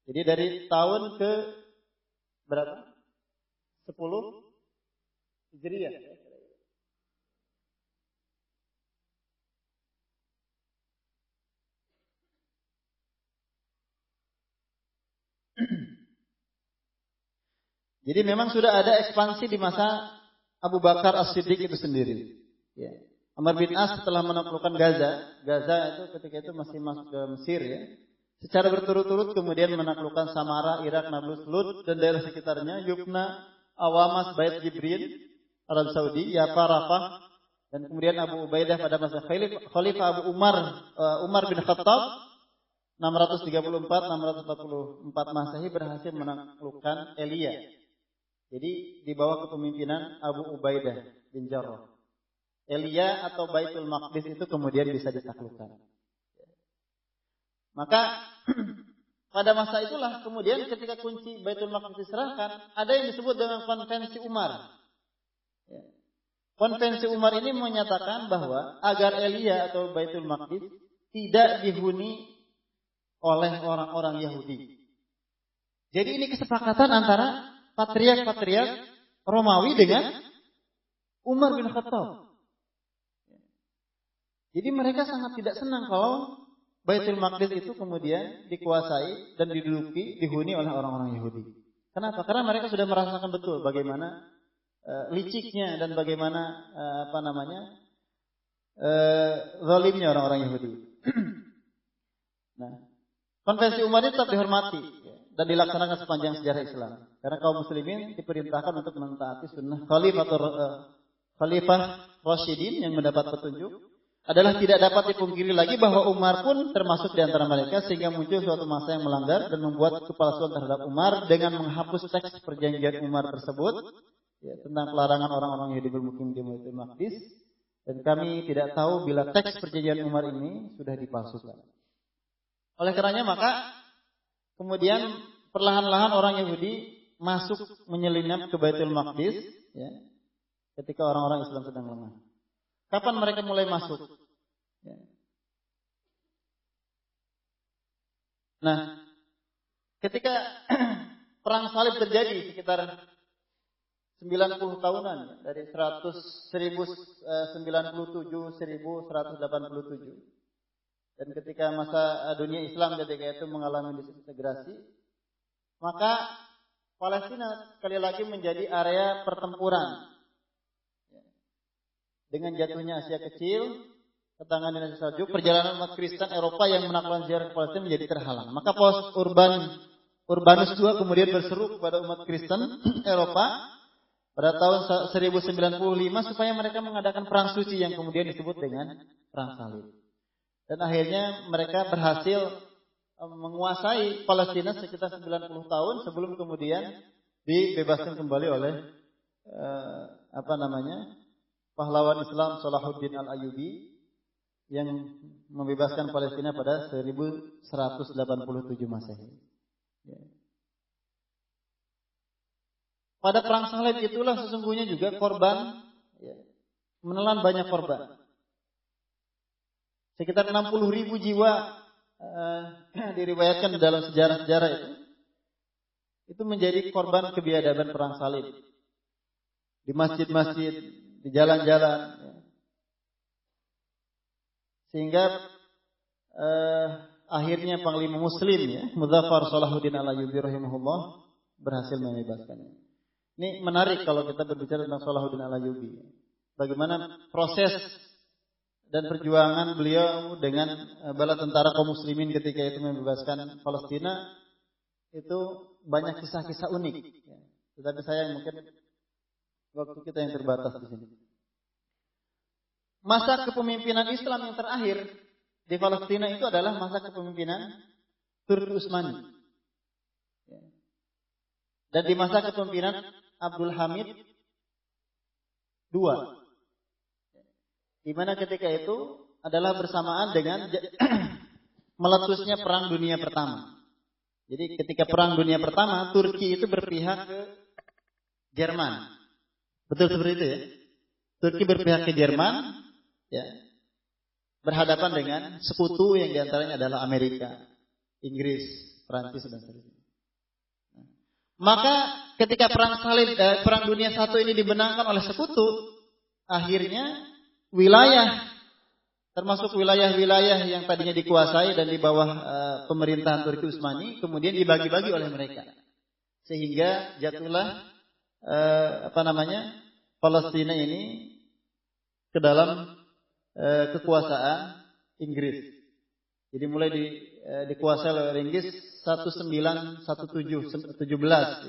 Jadi dari tahun ke berapa? 10 Hijriah. Jadi memang sudah ada ekspansi di masa Abu Bakar As-Siddiq itu sendiri. Ya. Amr bin As setelah menaklukkan Gaza itu ketika itu masih masuk ke Mesir ya. Secara berturut-turut kemudian menaklukkan Samara, Irak, Nablus, Lut dan daerah sekitarnya, Yubna, Awamas, Bait Jibrin, Arab Saudi, Yafa, Rafah, dan kemudian Abu Ubaidah pada masa Khalifah Abu Umar bin Khattab 634-644 Masehi berhasil menaklukkan Elia. Jadi di bawah kepemimpinan Abu Ubaidah bin Jarrah. Elia atau Baitul Maqdis itu kemudian bisa ditaklukkan. Maka pada masa itulah kemudian ketika kunci Baitul Maqdis diserahkan, ada yang disebut dengan Konvensi Umar. Konvensi Umar ini menyatakan bahwa agar Elia atau Baitul Maqdis tidak dihuni oleh orang-orang Yahudi. Jadi ini kesepakatan antara patriark Romawi dengan Umar bin Khattab. Jadi mereka sangat tidak senang kalau Baitul Maqdis itu kemudian dikuasai dan dihuni oleh orang-orang Yahudi. Kenapa? Karena mereka sudah merasakan betul bagaimana liciknya dan bagaimana zalimnya orang-orang Yahudi. Nah, Konvensi Umar ini tetap dihormati dan dilaksanakan sepanjang sejarah Islam. Karena kaum muslimin diperintahkan untuk mentaati sunnah Khalifah Rasyidin yang mendapat petunjuk adalah tidak dapat dipungkiri lagi bahwa Umar pun termasuk di antara mereka, sehingga muncul suatu masa yang melanggar dan membuat kepalsuan terhadap Umar dengan menghapus teks perjanjian Umar tersebut tentang pelarangan orang-orang Yahudi bermukim di Baitul Maqdis, dan kami tidak tahu bila teks perjanjian Umar ini sudah dipalsukan. Oleh karenanya maka kemudian perlahan-lahan orang Yahudi masuk menyelinap ke Baitul Maqdis ketika orang-orang Islam sedang lemah. Kapan mereka mulai masuk? Nah, ketika perang salib terjadi sekitar 90 tahunan dari 1197 dan ketika masa dunia Islam ketika itu mengalami disintegrasi, maka Palestina sekali lagi menjadi area pertempuran. Dengan jatuhnya Asia Kecil ke tangan dinasti Saljuk, perjalanan umat Kristen Eropa yang menaklukkan ziarah ke Palestina menjadi terhalang. Maka Paus Urbanus II kemudian berseru kepada umat Kristen Eropa pada tahun 1095 supaya mereka mengadakan perang suci yang kemudian disebut dengan Perang Salib. Dan akhirnya mereka berhasil menguasai Palestina sekitar 90 tahun sebelum kemudian dibebaskan kembali oleh pahlawan Islam Salahuddin Al-Ayyubi yang membebaskan Palestina pada 1187 Masehi. Pada perang salib itulah sesungguhnya juga korban menelan banyak korban. Sekitar 60.000 jiwa diriwayatkan dalam sejarah-sejarah itu menjadi korban kebiadaban perang salib. Di masjid-masjid, di jalan-jalan. Sehingga akhirnya Panglima Muslim Muzaffar Shalahuddin Al-Ayyubi rahimahullah berhasil membebaskannya. Ini menarik kalau kita berbicara tentang Shalahuddin Al-Ayyubi. Bagaimana proses dan perjuangan beliau dengan bala tentara kaum muslimin ketika itu membebaskan Palestina, itu banyak kisah-kisah unik. Tetapi saya mungkin waktu kita yang terbatas di sini. Masa kepemimpinan Islam yang terakhir di Palestina itu adalah masa kepemimpinan Turki Utsmani. Dan di masa kepemimpinan Abdul Hamid II. Di mana ketika itu adalah bersamaan dengan meletusnya Perang Dunia Pertama. Jadi ketika Perang Dunia Pertama, Turki itu berpihak ke Jerman. Betul seperti itu ya? Turki berpihak ke Jerman, ya, berhadapan dengan sekutu yang diantaranya adalah Amerika, Inggris, Prancis dan sebagainya. Maka ketika Perang Dunia I ini dibenangkan oleh sekutu, akhirnya wilayah, termasuk wilayah-wilayah yang tadinya dikuasai dan di bawah pemerintahan Turki Utsmani, kemudian dibagi-bagi oleh mereka, sehingga jatuhlah Palestina ini ke dalam kekuasaan Inggris. Jadi mulai dikuasai oleh Inggris 1917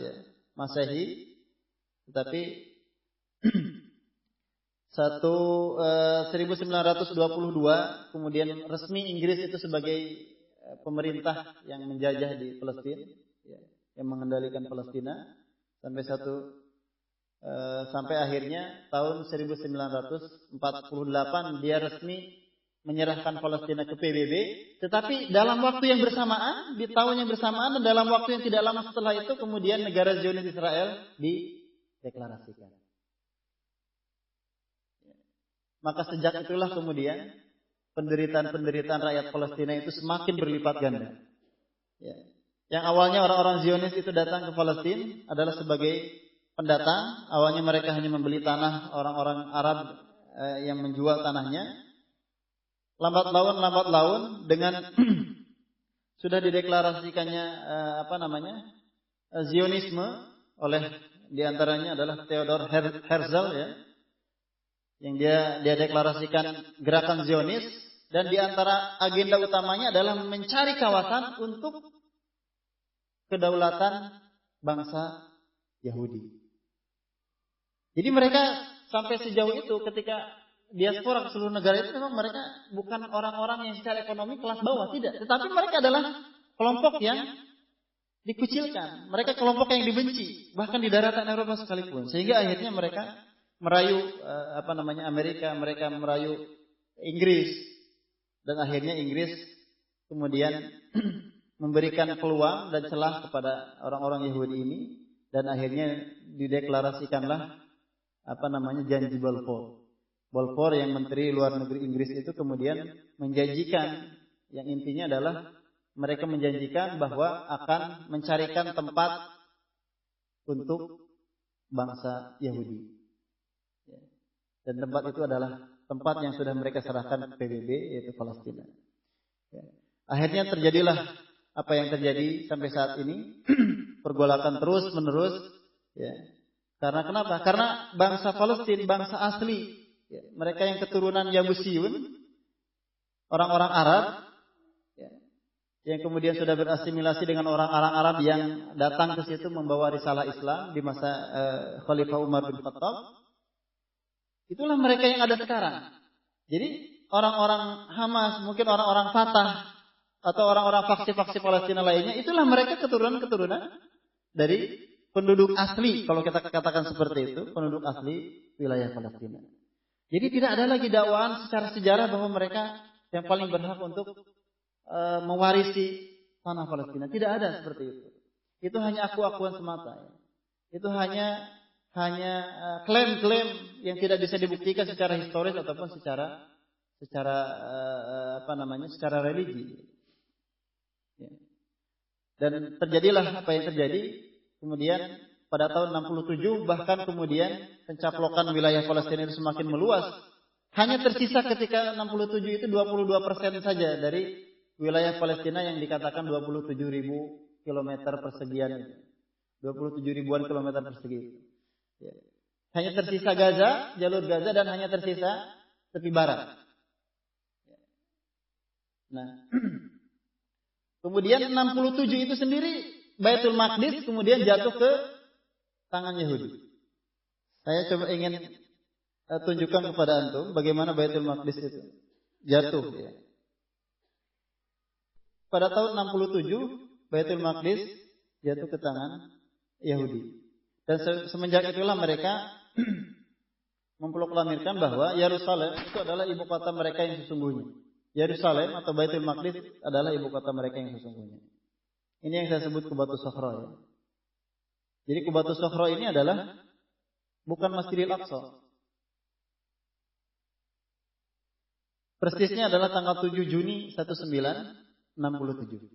ya, Masehi, tetapi 1922 kemudian resmi Inggris itu sebagai pemerintah yang menjajah di Palestina, ya, yang mengendalikan Palestina sampai akhirnya tahun 1948 dia resmi menyerahkan Palestina ke PBB, tetapi dalam waktu yang bersamaan, di tahun yang bersamaan dan dalam waktu yang tidak lama setelah itu kemudian negara Zionis Israel dideklarasikan. Maka sejak itulah kemudian penderitaan rakyat Palestina itu semakin berlipat ganda. Ya. Yang awalnya orang-orang Zionis itu datang ke Palestina adalah sebagai pendatang. Awalnya mereka hanya membeli tanah orang-orang Arab yang menjual tanahnya. Lambat laun dengan sudah dideklarasikannya Zionisme oleh diantaranya adalah Theodor Herzl ya, yang dia deklarasikan gerakan Zionis, dan diantara agenda utamanya adalah mencari kawasan untuk kedaulatan bangsa Yahudi. Jadi mereka sampai sejauh itu ketika diaspora ke seluruh negara itu memang mereka bukan orang-orang yang secara ekonomi kelas bawah, tidak. Tetapi mereka adalah kelompok yang dikucilkan. Mereka kelompok yang dibenci, bahkan di daratan Eropa sekalipun. Sehingga akhirnya mereka merayu Amerika, mereka merayu Inggris. Dan akhirnya Inggris kemudian memberikan peluang dan celah kepada orang-orang Yahudi ini. Dan akhirnya dideklarasikanlah janji Balfour. Balfour yang Menteri Luar Negeri Inggris itu kemudian menjanjikan, yang intinya adalah mereka menjanjikan bahwa akan mencarikan tempat untuk bangsa Yahudi. Dan tempat itu adalah tempat yang sudah mereka serahkan ke PBB, yaitu Palestina. Akhirnya terjadilah apa yang terjadi sampai saat ini, pergolakan terus menerus. Karena kenapa? Karena bangsa Palestina, bangsa asli, mereka yang keturunan Yabusiyun, orang-orang Arab, yang kemudian sudah berasimilasi dengan orang-orang Arab yang datang ke situ membawa risalah Islam di masa Khalifah Umar bin Khattab. Itulah mereka yang ada sekarang. Jadi orang-orang Hamas, mungkin orang-orang Fatah, atau orang-orang faksi-faksi Palestina lainnya, itulah mereka keturunan-keturunan dari penduduk asli, kalau kita katakan seperti itu, penduduk asli wilayah Palestina. Jadi tidak ada lagi dakwaan secara sejarah bahwa mereka yang paling berhak untuk mewarisi tanah Palestina. Tidak ada seperti itu. Itu hanya aku-akuan semata. Itu hanya hanya klaim-klaim yang tidak bisa dibuktikan secara historis ataupun secara secara religi. Ya. Dan terjadilah apa yang terjadi. Kemudian pada tahun 67 bahkan kemudian pencaplokan wilayah Palestina itu semakin meluas. Hanya tersisa ketika 67 itu 22% saja dari wilayah Palestina yang dikatakan 27.000 kilometer persegian itu. 27 ribuan kilometer persegi. Ya. Hanya tersisa Gaza, jalur Gaza, dan hanya tersisa tepi barat. Nah, kemudian 67 itu sendiri Baitul Maqdis kemudian jatuh ke tangan Yahudi. Saya coba ingin tunjukkan kepada antum bagaimana Baitul Maqdis itu jatuh. Ya. Pada tahun 67 Baitul Maqdis jatuh ke tangan Yahudi. Dan semenjak itulah mereka memproklamirkan bahwa Yerusalem itu adalah ibu kota mereka yang sesungguhnya. Yerusalem atau Baitul Maqdis adalah ibu kota mereka yang sesungguhnya. Ini yang saya sebut Qubatus Sakhra. Ya. Jadi Qubatus Sakhra ini adalah bukan Masjidil Aqsa. Persisnya adalah tanggal 7 Juni 1967.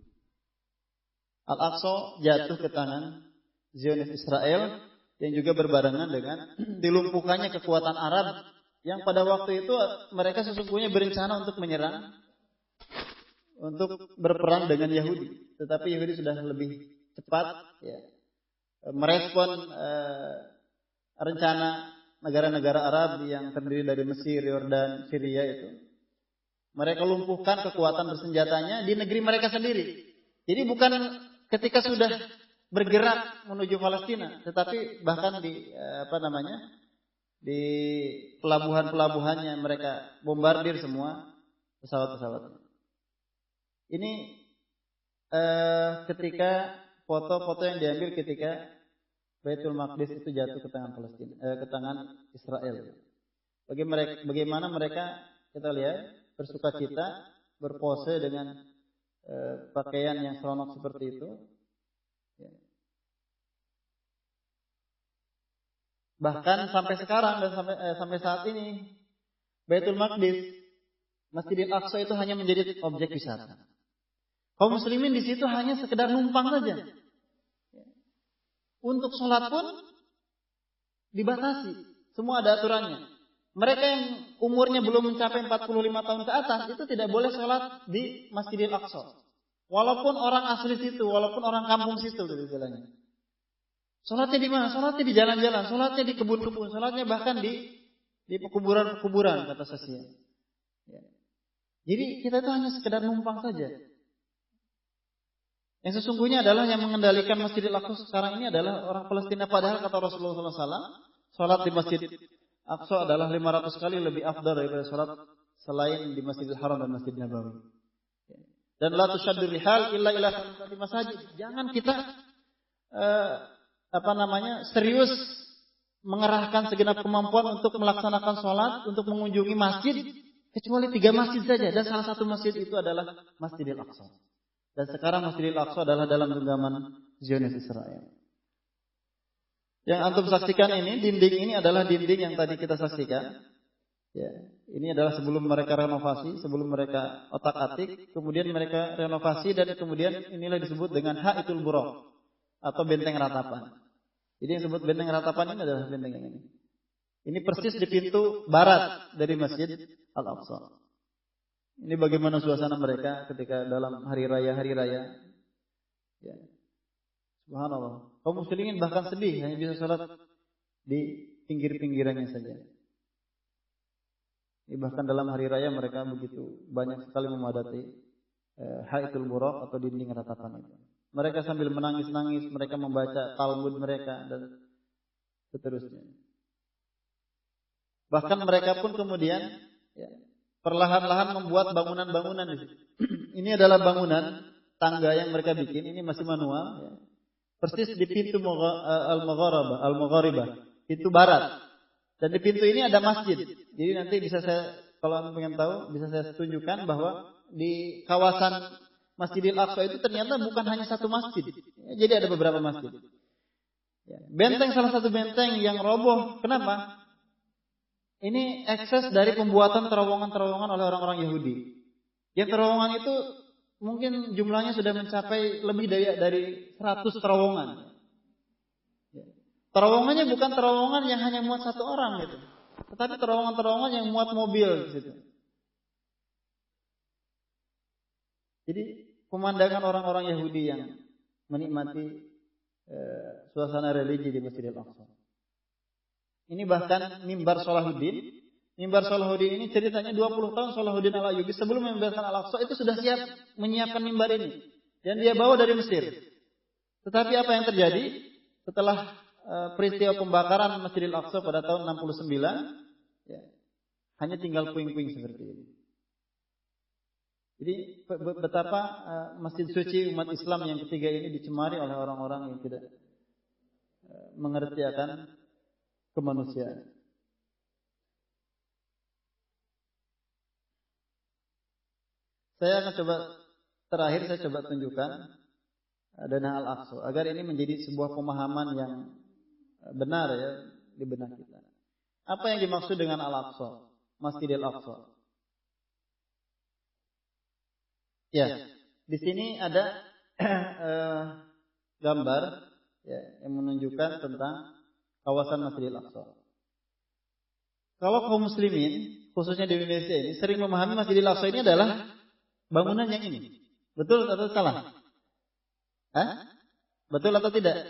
Al-Aqsa jatuh ke tangan Zionis Israel yang juga berbarengan dengan dilumpuhkannya kekuatan Arab yang pada waktu itu mereka sesungguhnya berencana untuk menyerang, untuk berperang dengan Yahudi. Tetapi Yahudi sudah lebih cepat ya, merespon rencana negara-negara Arab yang terdiri dari Mesir, Yordan, Syria itu. Mereka lumpuhkan kekuatan bersenjatanya di negeri mereka sendiri. Jadi bukan ketika sudah bergerak menuju Palestina, tetapi bahkan di di pelabuhan-pelabuhannya mereka bombardir semua pesawat-pesawat. Ini ketika foto-foto yang diambil ketika Baitul Maqdis itu jatuh ke tangan Palestina, ke tangan Israel. Bagaimana mereka kita lihat bersukacita, berpose dengan pakaian yang seronok seperti itu. Ya. Bahkan sampai sekarang dan sampai saat ini Baitul Maqdis, Masjidil Aqsa itu hanya menjadi objek wisata. Kaum muslimin di situ hanya sekedar numpang saja. Untuk sholat pun dibatasi. Semua ada aturannya. Mereka yang umurnya belum mencapai 45 tahun ke atas itu tidak boleh sholat di Masjidil Aqsa. Walaupun orang asli situ, walaupun orang kampung situ gitu istilahnya. Sholatnya di mana? Sholatnya di jalan-jalan, sholatnya di kebun-kebun, sholatnya bahkan di pekuburan-pekuburan kata Sasya. Ya. Jadi kita itu hanya sekedar numpang saja. Yang sesungguhnya adalah yang mengendalikan Masjidil Aqsa sekarang ini adalah orang Palestina. Padahal kata Rasulullah SAW, sholat di Masjid Aqsa adalah 500 kali lebih afdal daripada sholat selain di Masjidil Haram dan Masjid Nabawi. Dan la tushaddu rihal illa ila khamsati masajid. Jangan kita serius mengerahkan segenap kemampuan untuk melaksanakan sholat, untuk mengunjungi masjid kecuali 3 masjid saja. Dan salah satu masjid itu adalah Masjidil Aqsa. Dan sekarang Masjidil Aqsa adalah dalam genggaman Zionis Israel. Yang antum saksikan ini, dinding ini adalah dinding yang tadi kita saksikan. Ya, ini adalah sebelum mereka renovasi, sebelum mereka otak-atik, kemudian mereka renovasi dan kemudian inilah disebut dengan Haitul Buraq atau benteng ratapan. Jadi yang disebut benteng ratapan ini adalah benteng yang ini. Ini persis di pintu barat dari Masjid Al-Aqsa. Ini bagaimana suasana mereka ketika dalam hari raya. Ya. Subhanallah. Kaum muslimin bahkan sedih hanya bisa salat di pinggir-pinggirannya saja. Bahkan dalam hari raya mereka begitu banyak sekali memadati Haitul Buraq atau dinding ratapan itu. Mereka sambil menangis-nangis, mereka membaca Talmud mereka dan seterusnya. Bahkan mereka pun kemudian ya, perlahan-lahan membuat bangunan-bangunan di situ. Ini adalah bangunan tangga yang mereka bikin, ini masih manual. Ya. Persis di pintu Al-Magharibah, pintu barat. Dan di pintu ini ada masjid. Jadi nanti bisa saya, kalau anda pengen tahu, bisa saya tunjukkan bahwa di kawasan Masjidil Aqsa itu ternyata bukan hanya satu masjid. Jadi ada beberapa masjid. Ya. Benteng, salah satu benteng yang roboh. Kenapa? Ini ekses dari pembuatan terowongan-terowongan oleh orang-orang Yahudi. Yang terowongan itu mungkin jumlahnya sudah mencapai lebih dari 100 terowongan. Terowongannya bukan terowongan yang hanya muat satu orang gitu, tetapi terowongan-terowongan yang muat mobil di situ. Jadi pemandangan orang-orang Yahudi yang menikmati suasana religi di Masjidil Aqsa. Ini bahkan mimbar Salahuddin. Mimbar Salahuddin ini ceritanya 20 tahun Salahuddin Al-Ayyubi sebelum membebaskan Al-Aqsa itu sudah siap menyiapkan mimbar ini. Dan dia bawa dari Mesir. Tetapi apa yang terjadi? Setelah peristiwa pembakaran Masjidil Aqsa pada tahun 69, ya, hanya tinggal puing-puing seperti ini. Jadi betapa masjid suci umat Islam yang ketiga ini dicemari oleh orang-orang yang tidak mengerti akan kemanusiaan. Saya akan saya coba tunjukkan Dana Al-Aqsa agar ini menjadi sebuah pemahaman yang benar ya di benak kita. Apa yang dimaksud dengan Al-Aqsa? Masjidil Aqsa. Ya, di sini ada gambar ya, yang menunjukkan tentang kawasan Masjidil Aqsa. Kalau kaum muslimin, khususnya di Indonesia ini, sering memahami Masjidil Aqsa ini adalah bangunan yang ini. Betul atau salah? Hah? Betul atau tidak?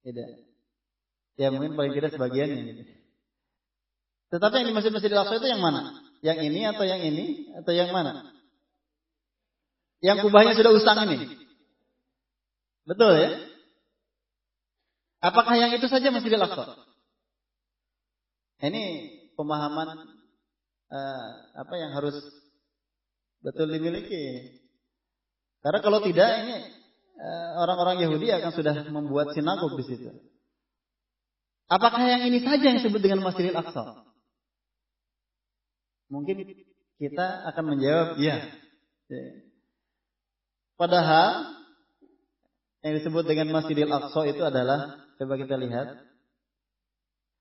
Tidak. Ya mungkin paling tidak sebagiannya gitu. Tetapi yang dimaksud Masjidil Aqsa itu yang mana? Yang ini atau yang ini atau yang mana? Yang kubahnya sudah usang ini. Betul ya? Apakah yang itu saja Masjidil Aqsa? Ini pemahaman apa yang harus betul dimiliki. Karena kalau tidak ini orang-orang Yahudi akan sudah membuat sinagog di situ. Apakah yang ini saja yang disebut dengan Masjidil Aqsa? Mungkin kita akan menjawab iya. Padahal yang disebut dengan Masjidil Aqsa itu adalah, coba kita lihat,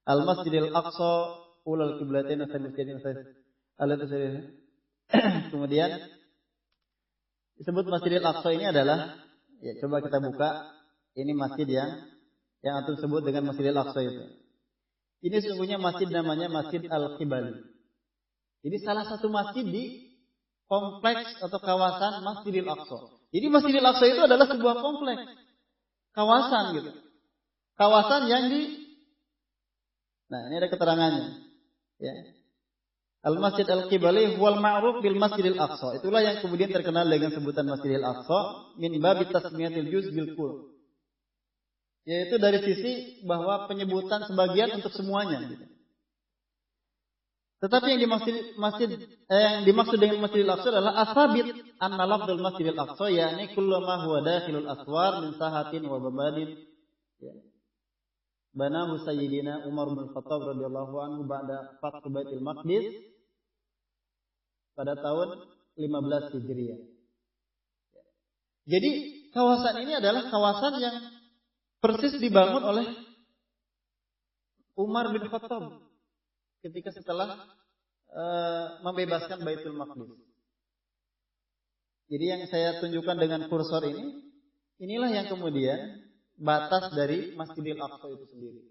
Al-Masjidil Aqsa ulal qiblatain wa masjidin kemudian disebut Masjidil Aqsa ini adalah, ya coba kita buka, ini masjid yang antum sebut dengan Masjidil Aqsa itu. Ini sesungguhnya masjid namanya Masjid Al-Qibali. Jadi salah satu masjid di kompleks atau kawasan Masjidil Aqsa. Jadi Masjidil Aqsa itu adalah sebuah kompleks, kawasan gitu. Kawasan yang nah ini ada keterangannya. Ya. Al-Masjid Al-Qibali huwal ma'ruf bil Masjidil Aqsa. Itulah yang kemudian terkenal dengan sebutan Masjidil Aqsa min babit tasmiyatil juz bil kull. Yaitu dari sisi bahwa penyebutan sebagian untuk semuanya gitu. Tetapi yang dimaksud dengan Masjidil Aqsa adalah asabit anna lafdzul Masjidil Aqsa yakni kullu ma huwa dakhilul aswar min sahatin wa babadin. Ya. Banahu Sayyidina Umar bin Khattab radhiyallahu anhu ba'da Fath Baitul Maqdis pada tahun 15 Hijriah. Jadi kawasan ini adalah kawasan yang persis dibangun oleh Umar bin Khattab ketika setelah membebaskan Baitul Maqdis. Jadi yang saya tunjukkan dengan kursor ini, inilah yang kemudian batas dari Masjidil Aqsa itu sendiri.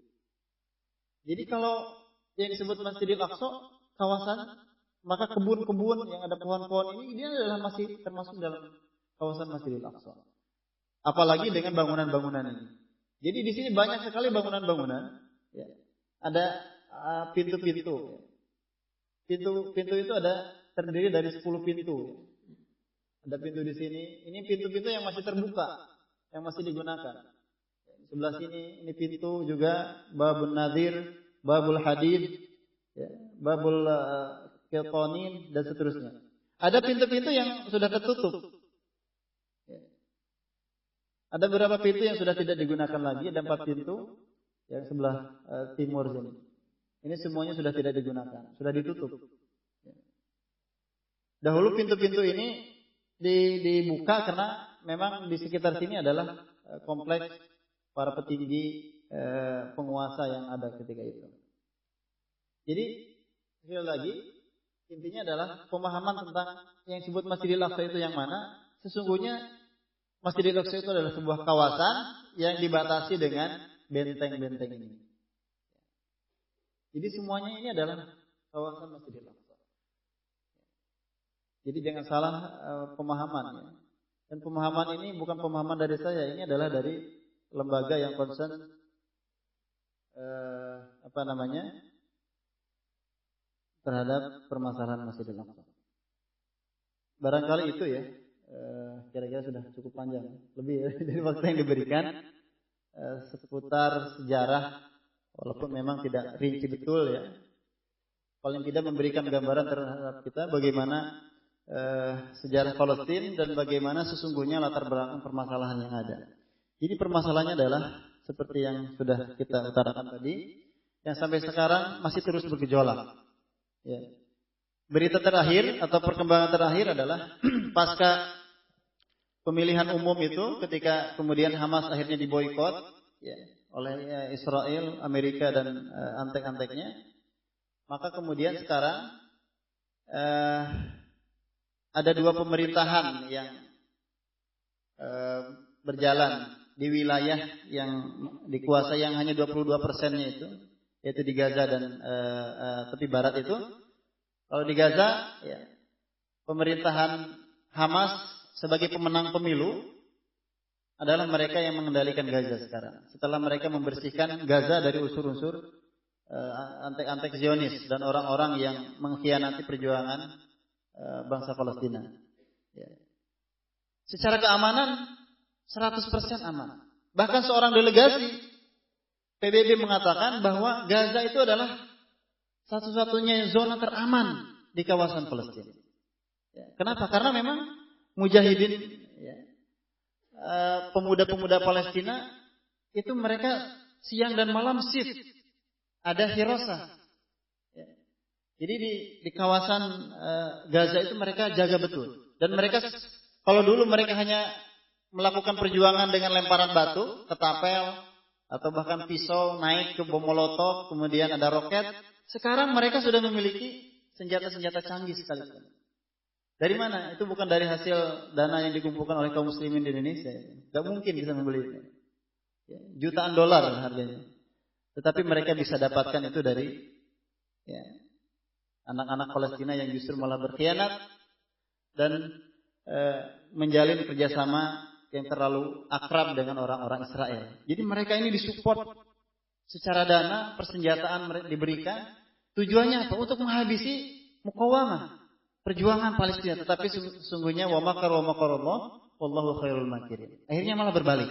Jadi kalau yang disebut Masjidil Aqsa kawasan, maka kebun-kebun yang ada pohon-pohon ini dia adalah masih termasuk dalam kawasan Masjidil Aqsa. Apalagi dengan bangunan-bangunan ini. Jadi di sini banyak sekali bangunan-bangunan. Ya. Ada pintu-pintu. Pintu itu ada terdiri dari 10 pintu. Ada pintu di sini. Ini pintu-pintu yang masih terbuka, yang masih digunakan. Sebelah sini ini pintu juga Babul Nadir, Babul Hadid, ya, Babul Qitanin dan seterusnya. Ada pintu-pintu yang sudah tertutup. Ya. Ada beberapa pintu yang sudah tidak digunakan lagi, ada 4 pintu yang sebelah timur sini. Ini semuanya sudah tidak digunakan, sudah ditutup. Ya. Dahulu pintu-pintu ini dibuka karena memang di sekitar sini adalah kompleks para petinggi penguasa yang ada ketika itu. Jadi sekali lagi intinya adalah pemahaman tentang yang disebut Masjidil Aqsa itu yang mana. Sesungguhnya Masjidil Aqsa itu adalah sebuah kawasan yang dibatasi dengan benteng-benteng ini. Jadi semuanya ini adalah kawasan Masjidil Aqsa. Jadi jangan salah pemahaman ya. Dan pemahaman ini bukan pemahaman dari saya, ini adalah dari lembaga yang concern terhadap permasalahan Masjidil Aqsa. Barangkali itu ya, kira-kira sudah cukup panjang, lebih dari waktu yang diberikan seputar sejarah, walaupun memang tidak rinci betul ya. Paling tidak memberikan gambaran terhadap kita bagaimana sejarah Palestina dan bagaimana sesungguhnya latar belakang permasalahan yang ada. Jadi permasalahannya adalah seperti yang sudah kita utarakan tadi, yang sampai sekarang masih terus bergejolak. Ya. Berita terakhir atau perkembangan terakhir adalah pasca pemilihan umum itu, ketika kemudian Hamas akhirnya diboikot ya, oleh Israel, Amerika dan antek-anteknya, maka kemudian sekarang ada dua pemerintahan yang berjalan di wilayah yang dikuasai yang hanya 22%-nya itu, yaitu di Gaza dan tepi barat itu. Kalau di Gaza, ya, pemerintahan Hamas sebagai pemenang pemilu adalah mereka yang mengendalikan Gaza sekarang. Setelah mereka membersihkan Gaza dari unsur-unsur antek-antek Zionis dan orang-orang yang mengkhianati perjuangan bangsa Palestina. Ya. Secara keamanan 100% aman. Bahkan seorang delegasi PBB mengatakan bahwa Gaza itu adalah satu-satunya zona teraman di kawasan Palestina. Ya. Kenapa? Karena memang mujahidin, ya, pemuda-pemuda Palestina itu mereka siang dan malam shift. Ada hirosah. Ya. Jadi di kawasan Gaza itu mereka jaga betul. Dan mereka, kalau dulu mereka hanya melakukan perjuangan dengan lemparan batu, ketapel, atau bahkan pisau, naik ke bom molotov, kemudian ada roket. Sekarang mereka sudah memiliki senjata-senjata canggih sekali. Dari mana? Itu bukan dari hasil dana yang dikumpulkan oleh kaum muslimin di Indonesia. Gak mungkin bisa membeli itu. Ya, jutaan dolar harganya. Tetapi mereka bisa dapatkan itu dari ya, anak-anak Palestina yang justru malah berkhianat dan menjalin kerjasama yang terlalu akrab dengan orang-orang Israel. Jadi mereka ini disupport secara dana, persenjataan mereka diberikan. Tujuannya apa? Untuk menghabisi mukawamah, perjuangan Palestina. Tetapi sesungguhnya wa makar wa makarullah wallahu khairul makirin. Akhirnya malah berbalik.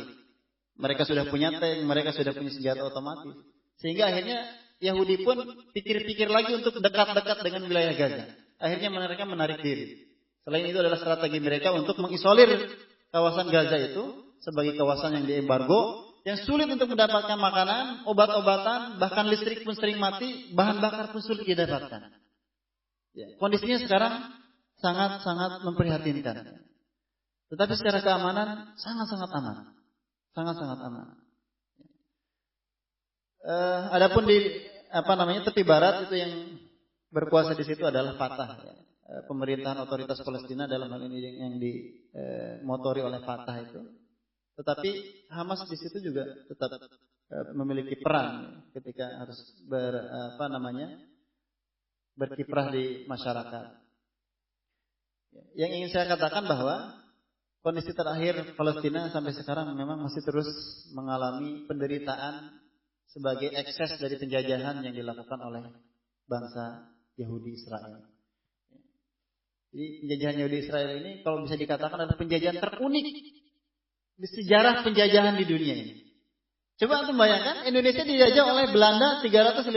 Mereka sudah punya tank, mereka sudah punya senjata otomatis. Sehingga akhirnya Yahudi pun pikir-pikir lagi untuk dekat-dekat dengan wilayah Gaza. Akhirnya mereka menarik diri. Selain itu adalah strategi mereka untuk mengisolir kawasan Gaza itu sebagai kawasan yang diembargo, yang sulit untuk mendapatkan makanan, obat-obatan, bahkan listrik pun sering mati, bahan bakar pun sulit didapatkan. Ya, kondisinya sekarang sangat-sangat memprihatinkan. Tetapi secara keamanan sangat-sangat aman. Sangat-sangat aman. Adapun di tepi barat itu yang berkuasa di situ adalah Fatah. Ya. Pemerintahan otoritas Palestina dalam hal ini yang dimotori oleh Fatah itu. Tetapi Hamas di situ juga tetap memiliki peran ketika harus berkiprah di masyarakat. Yang ingin saya katakan bahwa kondisi terakhir Palestina sampai sekarang memang masih terus mengalami penderitaan sebagai ekses dari penjajahan yang dilakukan oleh bangsa Yahudi Israel. Jadi penjajahan Yahudi Israel ini kalau bisa dikatakan adalah penjajahan terunik di sejarah penjajahan di dunia ini. Coba antum bayangkan, Indonesia dijajah oleh Belanda 350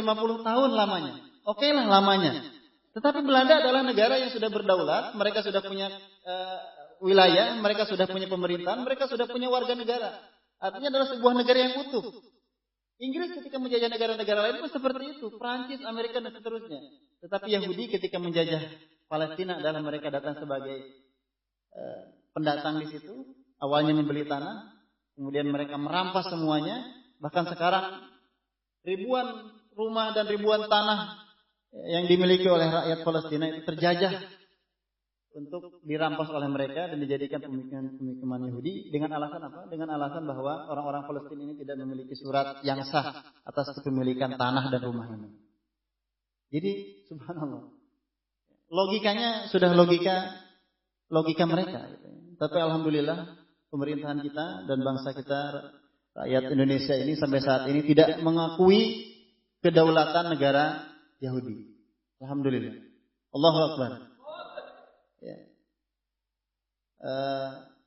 tahun lamanya. Oke lah lamanya. Tetapi Belanda adalah negara yang sudah berdaulat, mereka sudah punya wilayah, mereka sudah punya pemerintahan, mereka sudah punya warga negara. Artinya adalah sebuah negara yang utuh. Inggris ketika menjajah negara-negara lain pun seperti itu, Prancis, Amerika dan seterusnya. Tetapi Yahudi ketika menjajah Palestina adalah mereka datang sebagai pendatang di situ. Awalnya membeli tanah, kemudian mereka merampas semuanya, bahkan sekarang ribuan rumah dan ribuan tanah yang dimiliki oleh rakyat Palestina itu terjajah untuk dirampas oleh mereka dan dijadikan pemukiman Yahudi dengan alasan apa? Dengan alasan bahwa orang-orang Palestina ini tidak memiliki surat yang sah atas kepemilikan tanah dan rumah ini. Jadi subhanallah, logikanya sudah logika mereka. Tapi alhamdulillah pemerintahan kita dan bangsa kita, rakyat Indonesia ini sampai saat ini tidak mengakui kedaulatan negara Yahudi. Alhamdulillah. Allahu Akbar. Ya.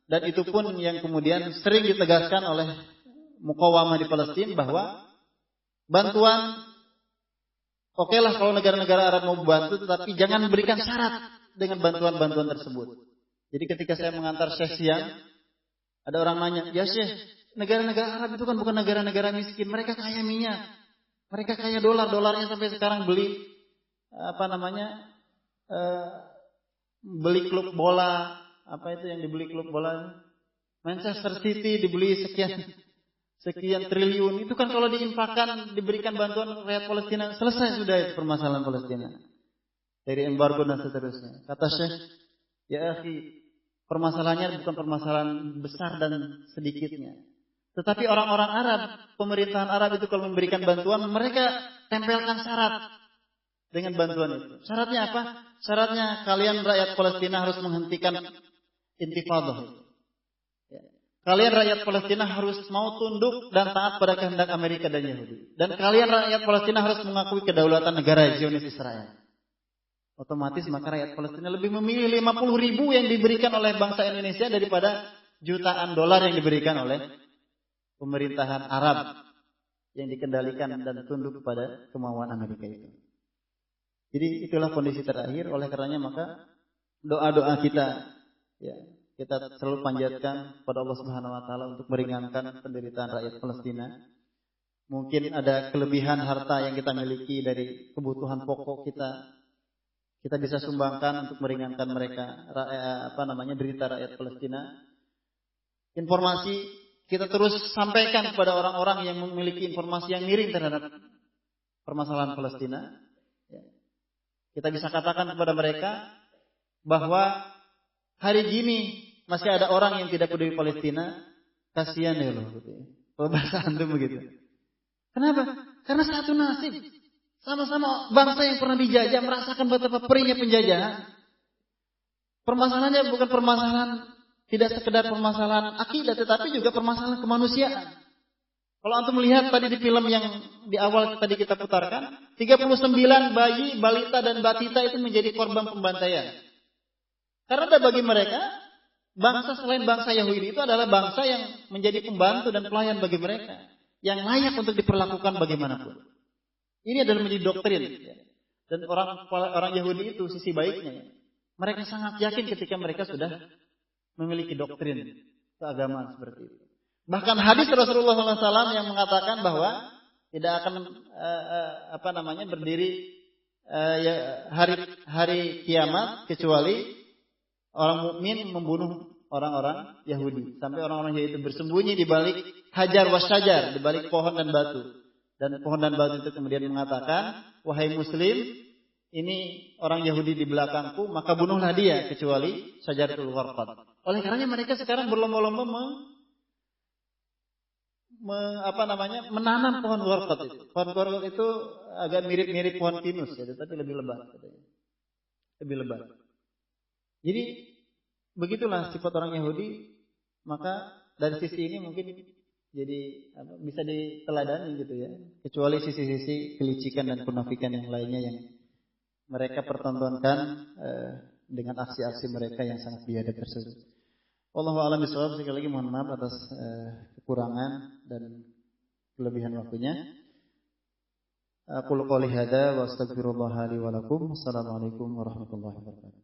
Dan itu pun yang kemudian sering ditegaskan oleh Muqawamah di Palestina bahwa bantuan, oke lah kalau negara-negara Arab mau bantu, tetapi jangan berikan syarat dengan bantuan-bantuan tersebut. Jadi ketika saya mengantar Syekh siang, ada orang nanya, ya Syekh, negara-negara Arab itu kan bukan negara-negara miskin, mereka kaya minyak, mereka kaya dolarnya sampai sekarang beli beli klub bola, apa itu yang dibeli klub bola? Manchester City dibeli sekian triliun. Itu kan kalau diinfakkan, diberikan bantuan rakyat Palestina, selesai sudah itu permasalahan Palestina. Dari embargo dan seterusnya. Kata Syekh, ya akhi, permasalahannya bukan permasalahan besar dan sedikitnya. Tetapi orang-orang Arab, pemerintahan Arab itu kalau memberikan bantuan, mereka tempelkan syarat dengan bantuan itu. Syaratnya apa? Syaratnya kalian rakyat Palestina harus menghentikan intifadah. Kalian rakyat Palestina harus mau tunduk dan taat pada kehendak Amerika dan Yahudi. Dan kalian rakyat Palestina harus mengakui kedaulatan negara Zionis Israel. Otomatis maka rakyat Palestina lebih memilih 50.000 yang diberikan oleh bangsa Indonesia daripada jutaan dolar yang diberikan oleh pemerintahan Arab yang dikendalikan dan tunduk kepada kemauan Amerika itu. Jadi itulah kondisi terakhir. Oleh karenanya maka doa-doa kita, ya, kita selalu panjatkan kepada Allah Subhanahu Wa Taala untuk meringankan penderitaan rakyat Palestina. Mungkin ada kelebihan harta yang kita miliki dari kebutuhan pokok kita. Kita bisa sumbangkan untuk meringankan mereka, derita rakyat Palestina. Informasi kita terus sampaikan kepada orang-orang yang memiliki informasi yang miring terhadap permasalahan Palestina. Kita bisa katakan kepada mereka bahwa hari gini masih ada orang yang tidak peduli Palestina, kasihan ya loh, gitu. Kalau bahasa antum begitu. Kenapa? Karena satu nasib. Sama-sama bangsa yang pernah dijajah merasakan betapa perihnya penjajahan. Permasalahannya bukan permasalahan, tidak sekedar permasalahan akidah, tetapi juga permasalahan kemanusiaan. Kalau antum melihat tadi di film yang di awal tadi kita putarkan, 39 bayi, balita dan batita itu menjadi korban pembantaian. Karena bagi mereka, bangsa selain bangsa Yahudi itu adalah bangsa yang menjadi pembantu dan pelayan bagi mereka, yang layak untuk diperlakukan bagaimanapun. Ini adalah menjadi doktrin. Dan orang Yahudi itu sisi baiknya. Mereka sangat yakin ketika mereka sudah memiliki doktrin keagamaan seperti itu. Bahkan hadis Rasulullah SAW yang mengatakan bahwa tidak akan berdiri hari kiamat kecuali orang mukmin membunuh orang-orang Yahudi. Sampai orang-orang Yahudi itu bersembunyi di balik hajar wasyajar, di balik pohon dan batu. Dan pohon dan batu itu kemudian mengatakan, wahai muslim, ini orang Yahudi di belakangku, maka bunuhlah dia kecuali syajaratul gharqad. Oleh karenanya mereka sekarang berlomba-lomba menanam pohon gharqad itu. Pohon gharqad itu agak mirip-mirip pohon pinus, ya, tapi lebih lebat katanya. Lebih lebat. Jadi begitulah sifat orang Yahudi, maka dari sisi ini mungkin jadi bisa diteladani gitu ya. Kecuali sisi-sisi kelicikan dan kemunafikan yang lainnya yang mereka pertontonkan dengan aksi-aksi mereka yang sangat biadab tersebut. Wallahu a'lam bishawab. Sekali lagi mohon maaf atas kekurangan dan kelebihan waktunya. Aqulu qouli hadza wa astaghfirullah li wa lakum. Assalamualaikum warahmatullahi wabarakatuh.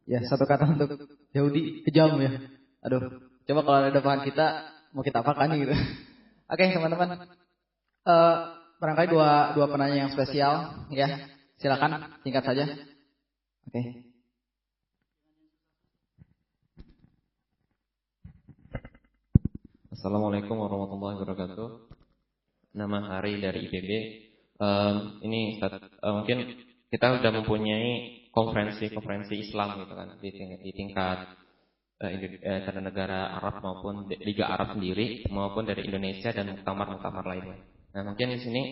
Ya, satu kata untuk Yahudi kejam ya. Aduh, coba kalau ada depan kita mau kita apakan gitu. Oke, teman-teman. Barangkali dua penanya yang spesial ya. Silakan singkat saja. Oke. Assalamualaikum warahmatullahi wabarakatuh. Nama Hari dari IPB. Ini mungkin kita sudah mempunyai konferensi Islam gitu kan di tingkat negara Arab maupun Liga Arab sendiri maupun dari Indonesia dan muktamar lainnya. Nah, mungkin di sini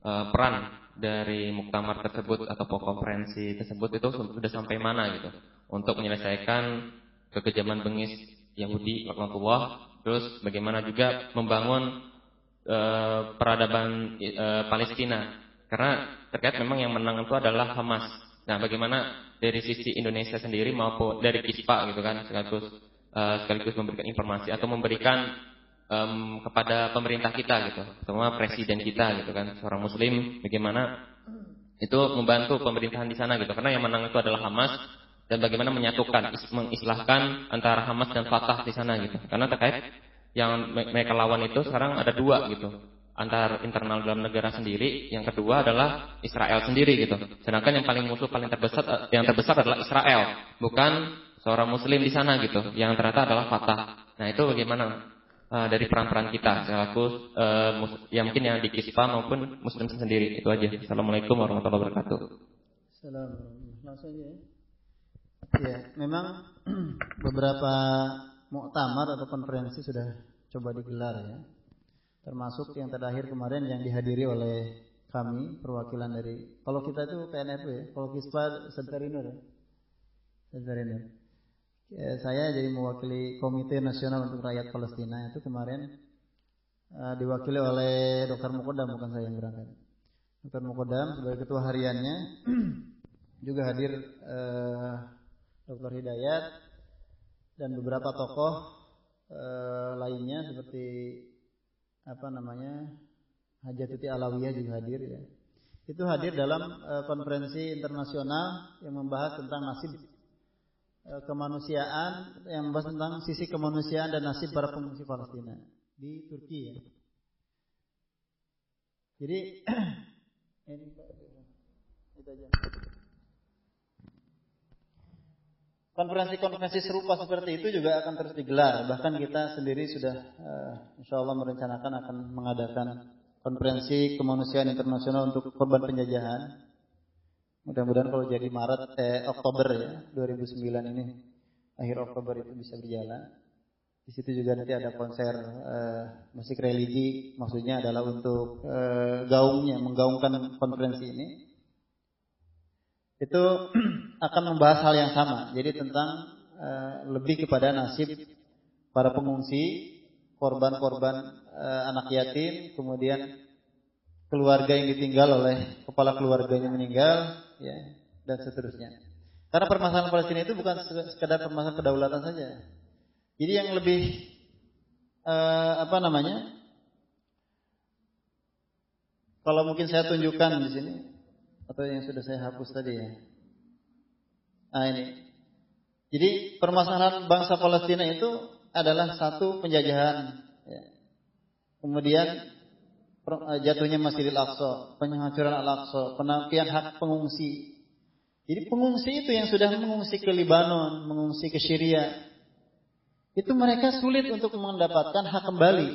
peran dari muktamar tersebut atau konferensi tersebut itu sudah sampai mana gitu untuk menyelesaikan kekejaman bengis Yahudi laknatullah, terus bagaimana juga membangun peradaban Palestina, karena terkait memang yang menang itu adalah Hamas. Nah, bagaimana dari sisi Indonesia sendiri maupun dari KISPA gitu kan, sekaligus memberikan informasi atau memberikan kepada pemerintah kita gitu, semua presiden kita gitu kan, seorang muslim, bagaimana itu membantu pemerintahan di sana gitu, karena yang menang itu adalah Hamas, dan bagaimana menyatukan, mengislahkan antara Hamas dan Fatah di sana gitu, karena terkait yang mereka lawan itu sekarang ada dua gitu, antar internal dalam negara sendiri, yang kedua adalah Israel sendiri gitu. Sedangkan yang paling terbesar adalah Israel, bukan seorang muslim di sana gitu, yang ternyata adalah Fatah. Nah, itu bagaimana dari peran-peran kita selaku yang mungkin yang di KISPA maupun muslim sendiri. Itu aja. Assalamualaikum warahmatullahi wabarakatuh. Assalamualaikum. Langsung aja ya. Ya, memang beberapa muktamar atau konferensi sudah coba digelar ya. Termasuk yang terakhir kemarin yang dihadiri oleh kami, perwakilan dari, kalau kita itu PNFU ya, kalau KISPA Sedzarinur ya. Sedzarinur. Saya jadi mewakili Komite Nasional untuk Rakyat Palestina, itu kemarin diwakili oleh Dr. Mukodam, bukan saya yang berangkat. Dr. Mukodam sebagai ketua hariannya, juga hadir Dr. Hidayat dan beberapa tokoh lainnya seperti Hajatuti Alawiyah juga hadir ya. Itu hadir dalam konferensi internasional yang membahas tentang nasib kemanusiaan, yang membahas tentang sisi kemanusiaan dan nasib para pengungsi Palestina di Turki ya. Jadi itu aja. Konferensi-konferensi serupa seperti itu juga akan terus digelar. Bahkan kita sendiri sudah insya Allah merencanakan akan mengadakan konferensi kemanusiaan internasional untuk korban penjajahan. Mudah-mudahan kalau jadi Oktober ya 2009 ini, akhir Oktober itu bisa berjalan. Di situ juga nanti ada konser musik religi, maksudnya adalah untuk menggaungkan konferensi ini. Itu akan membahas hal yang sama. Jadi tentang lebih kepada nasib para pengungsi, korban-korban anak yatim, kemudian keluarga yang ditinggal oleh kepala keluarganya meninggal, ya, dan seterusnya. Karena permasalahan Palestina itu bukan sekedar permasalahan kedaulatan saja. Jadi yang lebih kalau mungkin saya tunjukkan di sini, atau yang sudah saya hapus tadi ya. Nah ini. Jadi permasalahan bangsa Palestina itu adalah satu penjajahan, ya. Kemudian jatuhnya Masjidil Aqsa, penghancuran Al-Aqsa, penafian hak pengungsi. Jadi pengungsi itu yang sudah mengungsi ke Libanon, mengungsi ke Syria, itu mereka sulit untuk mendapatkan hak kembali.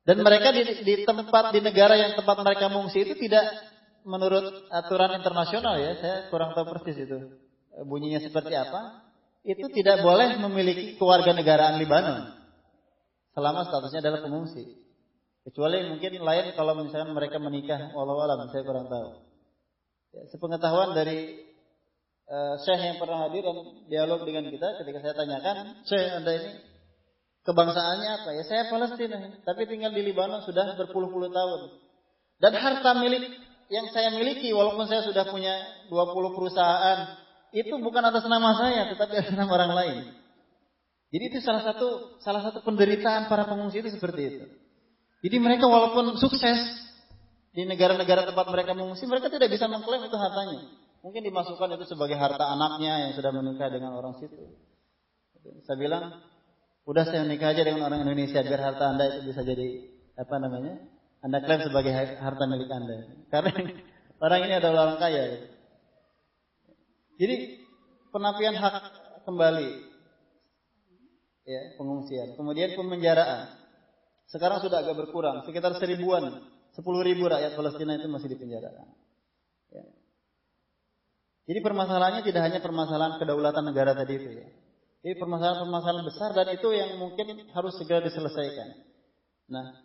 Dan mereka di tempat, di negara yang tempat mereka mengungsi itu tidak menurut aturan internasional ya, saya kurang tahu persis itu bunyinya seperti apa. Itu tidak boleh memiliki kewarganegaraan Libanon selama statusnya adalah pengungsi. Kecuali mungkin lain kalau misalkan mereka menikah, wallahu alam, saya kurang tahu. Ya, sepengetahuan dari Syekh yang pernah hadir dan dialog dengan kita, ketika saya tanyakan, Syekh Anda ini kebangsaannya apa? Ya saya Palestina, tapi tinggal di Libanon sudah berpuluh-puluh tahun. Dan harta milik yang saya miliki, walaupun saya sudah punya 20 perusahaan, itu bukan atas nama saya, tetapi atas nama orang lain. Jadi itu salah satu penderitaan para pengungsi itu seperti itu. Jadi mereka walaupun sukses di negara-negara tempat mereka mengungsi, mereka tidak bisa mengklaim itu hartanya. Mungkin dimasukkan itu sebagai harta anaknya yang sudah menikah dengan orang situ. Saya bilang, udah saya menikah aja dengan orang Indonesia biar harta Anda itu bisa jadi Anda klaim sebagai harta milik Anda. Karena orang ini adalah orang kaya. Jadi penafian hak kembali ya, pengungsian. Kemudian pemenjaraan. Sekarang sudah agak berkurang, sekitar 1000-an, 10.000 rakyat Palestina itu masih dipenjara. Ya. Jadi permasalahannya tidak hanya permasalahan kedaulatan negara tadi itu ya. Jadi permasalahan-permasalahan besar dan itu yang mungkin harus segera diselesaikan. Nah,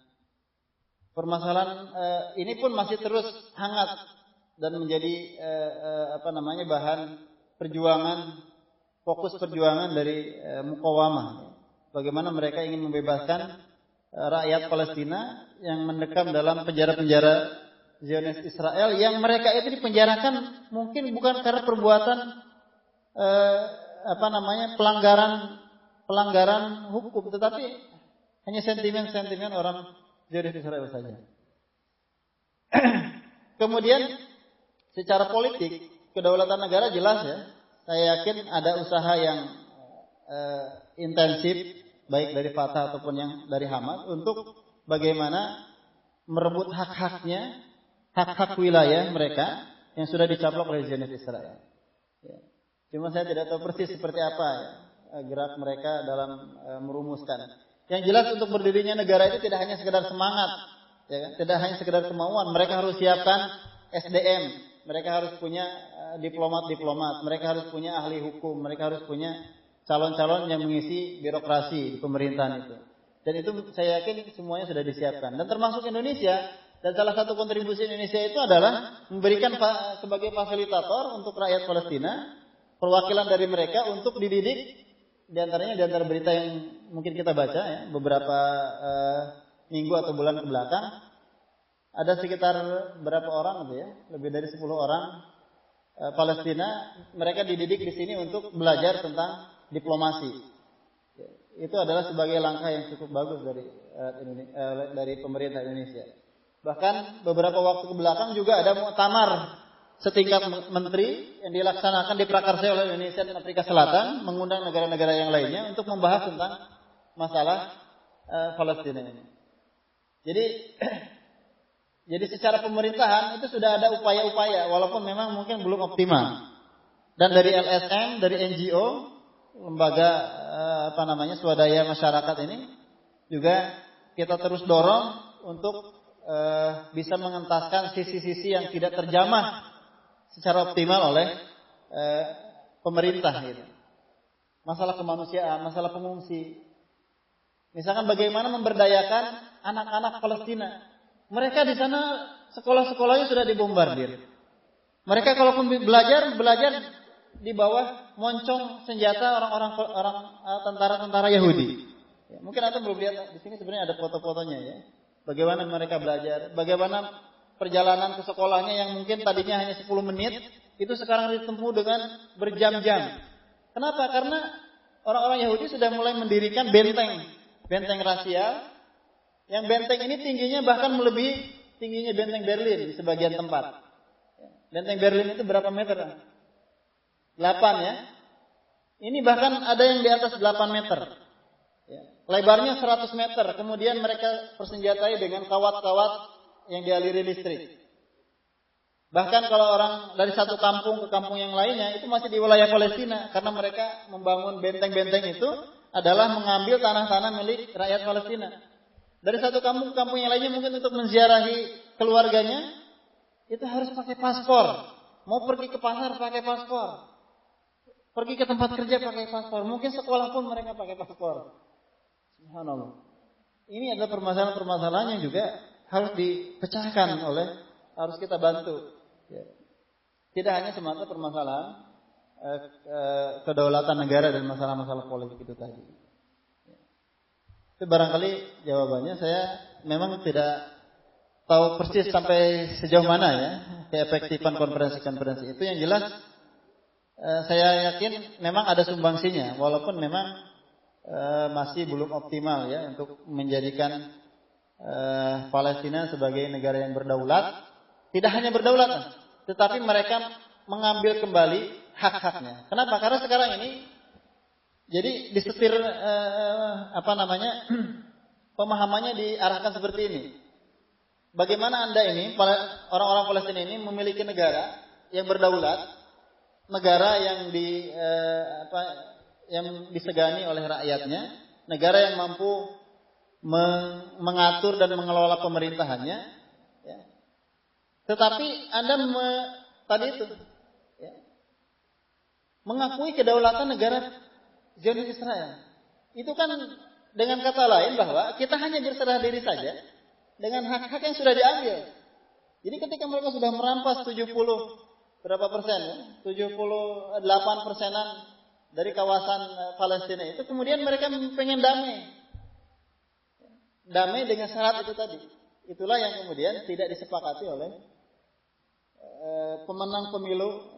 permasalahan ini pun masih terus hangat dan menjadi bahan perjuangan, fokus perjuangan dari Muqawamah. Bagaimana mereka ingin membebaskan rakyat Palestina yang mendekam dalam penjara-penjara Zionis Israel yang mereka itu dipenjarakan mungkin bukan karena perbuatan pelanggaran hukum, tetapi hanya sentimen-sentimen orang Zionis Israel saja. Kemudian secara politik kedaulatan negara jelas ya. Saya yakin ada usaha yang intensif baik dari Fatah ataupun yang dari Hamas untuk bagaimana merebut hak-haknya, hak-hak wilayah mereka yang sudah dicaplok oleh Zionis Israel. Ya. Cuma saya tidak tahu persis seperti apa ya, gerak mereka dalam merumuskan. Yang jelas untuk berdirinya negara itu tidak hanya sekedar semangat, ya kan? Tidak hanya sekedar kemauan. Mereka harus siapkan SDM, mereka harus punya diplomat-diplomat, mereka harus punya ahli hukum, mereka harus punya calon-calon yang mengisi birokrasi di pemerintahan itu. Dan itu saya yakin semuanya sudah disiapkan. Dan termasuk Indonesia. Dan salah satu kontribusi Indonesia itu adalah memberikan sebagai fasilitator untuk rakyat Palestina, perwakilan dari mereka untuk dididik. Di antaranya di antara berita yang mungkin kita baca ya, beberapa minggu atau bulan ke belakang, ada sekitar berapa orang gitu ya, lebih dari 10 orang Palestina, mereka dididik di sini untuk belajar tentang diplomasi. Itu adalah sebagai langkah yang cukup bagus dari pemerintah Indonesia. Bahkan beberapa waktu ke belakang juga ada muktamar setingkat menteri yang dilaksanakan di Prakarsai oleh Indonesia dan Afrika Selatan, mengundang negara-negara yang lainnya untuk membahas tentang masalah Palestina ini. Jadi secara pemerintahan itu sudah ada upaya-upaya, walaupun memang mungkin belum optimal. Dan dari LSM, dari NGO, lembaga swadaya masyarakat ini juga kita terus dorong untuk bisa mengentaskan sisi-sisi yang tidak terjamah secara optimal oleh pemerintah gitu. Masalah kemanusiaan, masalah pengungsi. Misalkan bagaimana memberdayakan anak-anak Palestina. Mereka di sana sekolah-sekolahnya sudah dibombardir. Mereka kalaupun belajar di bawah moncong senjata orang tentara-tentara Yahudi. Ya, mungkin Anda belum lihat di sini sebenarnya ada foto-fotonya ya. Bagaimana mereka belajar, bagaimana perjalanan ke sekolahnya yang mungkin tadinya hanya 10 menit, itu sekarang ditempuh dengan berjam-jam. Kenapa? Karena orang-orang Yahudi sudah mulai mendirikan benteng rasial, yang benteng ini tingginya bahkan melebihi tingginya benteng Berlin di sebagian tempat. Benteng Berlin itu berapa meter? 8 ya. Ini bahkan ada yang di atas 8 meter. Lebarnya 100 meter. Kemudian mereka persenjatai dengan kawat-kawat yang dialiri listrik. Bahkan kalau orang dari satu kampung ke kampung yang lainnya, itu masih di wilayah Palestina. Karena mereka membangun benteng-benteng itu adalah mengambil tanah-tanah milik rakyat Palestina. Dari satu kampung ke kampung yang lainnya mungkin untuk menziarahi keluarganya, itu harus pakai paspor. Mau pergi ke pasar pakai paspor. Pergi ke tempat kerja pakai paspor. Mungkin sekolah pun mereka pakai paspor. Subhanallah. Ini adalah permasalahan-permasalahan yang juga harus dipecahkan harus kita bantu. Ya. Tidak hanya semata permasalahan kedaulatan negara dan masalah-masalah politik itu tadi. Ya. Itu barangkali jawabannya. Saya memang tidak tahu persis sampai sejauh mana ya keefektifan konferensi-konferensi itu. Yang jelas saya yakin memang ada sumbangsinya, walaupun memang masih belum optimal ya untuk menjadikan Palestina sebagai negara yang berdaulat. Tidak hanya berdaulat, tetapi mereka mengambil kembali hak-haknya. Kenapa? Karena sekarang ini jadi disetir pemahamannya diarahkan seperti ini. Bagaimana Anda ini orang-orang Palestina ini memiliki negara yang berdaulat, negara yang yang disegani oleh rakyatnya, negara yang mampu mengatur dan mengelola pemerintahannya, ya. Tetapi Anda tadi itu, ya, mengakui kedaulatan negara Zionis Israel. Itu kan dengan kata lain bahwa kita hanya berserah diri saja dengan hak-hak yang sudah diambil. Jadi ketika mereka sudah merampas 70 berapa persen, ya? 78%-an dari kawasan Palestina itu, kemudian mereka pengen damai. Damai dengan syarat itu tadi. Itulah yang kemudian tidak disepakati oleh pemenang pemilu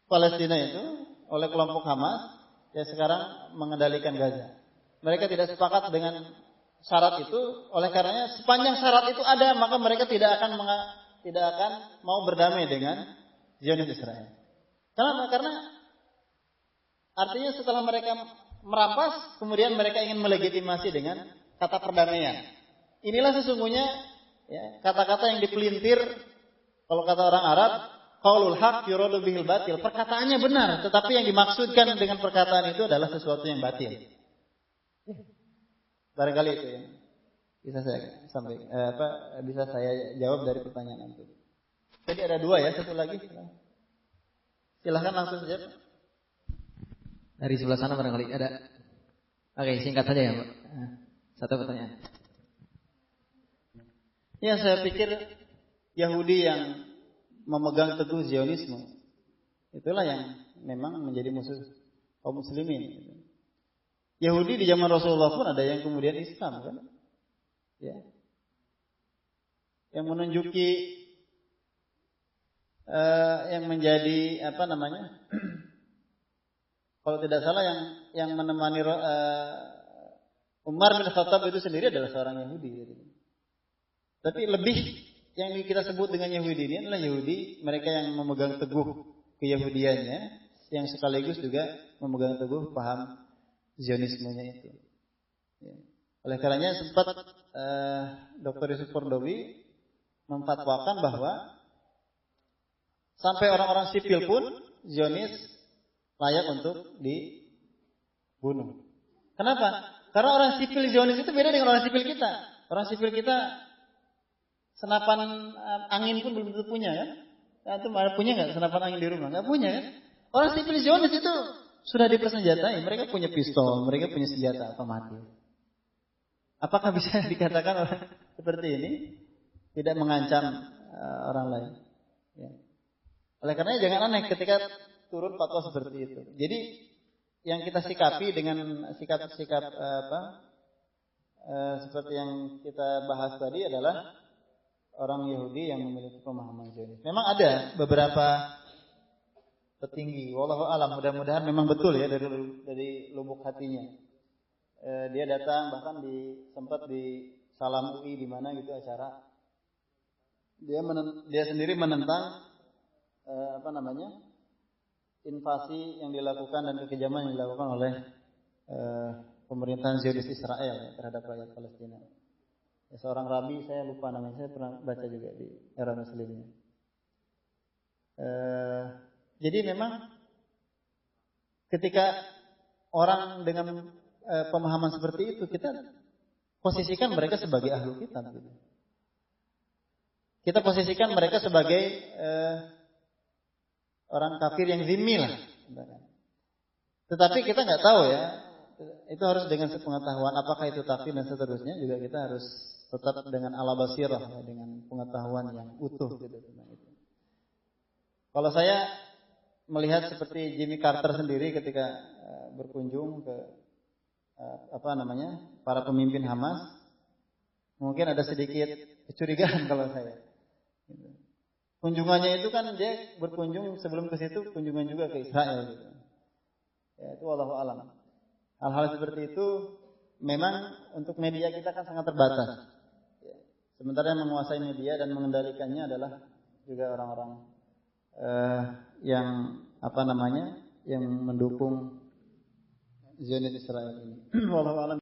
Palestina itu, oleh kelompok Hamas yang sekarang mengendalikan Gaza. Mereka tidak sepakat dengan syarat itu, oleh karenanya sepanjang syarat itu ada, maka mereka tidak akan mau berdamai dengan Zionis Israel. Kenapa? Karena artinya setelah mereka merampas, kemudian mereka ingin melegitimasi dengan kata perdamaian. Inilah sesungguhnya, ya, kata-kata yang dipelintir, kalau kata orang Arab, qaulul haq yuradu bihil batil. Perkataannya benar, tetapi yang dimaksudkan dengan perkataan itu adalah sesuatu yang batil. Barangkali itu yang bisa saya jawab dari pertanyaan itu. Jadi ada dua ya, satu lagi. Silahkan langsung saja. Dari sebelah sana barangkali ada. Oke, singkat saja ya, Pak. Satu pertanyaan. Ya, saya pikir Yahudi yang memegang teguh Zionisme itulah yang memang menjadi musuh kaum muslimin. Yahudi di zaman Rasulullah pun ada yang kemudian Islam, kan? Ya. Yang menunjuki yang menjadi kalau tidak salah yang menemani Umar bin Khattab itu sendiri adalah seorang Yahudi. Tapi lebih yang kita sebut dengan Yahudi ini adalah Yahudi mereka yang memegang teguh keyahudiannya, yang sekaligus juga memegang teguh paham Zionismenya itu. Ya. Oleh karenanya sempat Dr. Yusuf Kordowi memfatwakan bahwa sampai orang-orang sipil pun Zionis layak untuk dibunuh. Kenapa? Karena orang sipil Zionis itu beda dengan orang sipil kita. Orang sipil kita senapan angin pun belum tentu punya, kan? Antum punya nggak senapan angin di rumah? Nggak punya, kan? Orang sipil Zionis itu sudah dipersenjatai. Mereka punya pistol, mereka punya senjata otomatis. Apakah bisa dikatakan orang seperti ini tidak mengancam orang lain? Ya. Oleh karenanya jangan aneh ketika turun fatwa seperti itu. Jadi yang kita sikapi dengan sikap-sikap seperti yang kita bahas tadi adalah orang Yahudi yang memiliki pemahaman Zionis. Memang ada beberapa petinggi, wallahu alam, mudah-mudahan memang betul ya dari lubuk hatinya. Dia datang bahkan sempat di Salam UI di mana gitu acara. Dia sendiri menentang invasi yang dilakukan dan kekejaman yang dilakukan oleh pemerintahan Zionis Israel ya, terhadap rakyat Palestina. Ya, seorang rabi, saya lupa namanya, saya pernah baca juga di Era Muslimnya. Jadi memang ketika orang dengan pemahaman seperti itu, kita posisikan mereka sebagai ahlu kitab. Gitu. Kita posisikan mereka sebagai orang kafir yang zimmi lah. Tetapi kita nggak tahu ya, itu harus dengan sepengetahuan apakah itu takfir dan seterusnya, juga kita harus tetap dengan ala basirah ya, dengan pengetahuan yang utuh gitu tentang itu. Kalau saya melihat seperti Jimmy Carter sendiri ketika berkunjung ke para pemimpin Hamas, mungkin ada sedikit kecurigaan kalau saya. Kunjungannya itu kan dia berkunjung sebelum ke situ kunjungan juga ke Israel gitu. Ya, itu wallahu alam. Hal-hal seperti itu memang untuk media kita kan sangat terbatas. Ya. Sementara yang menguasai media dan mengendalikannya adalah juga orang-orang yang yang mendukung Zionis Israel ini. Wallahu alam.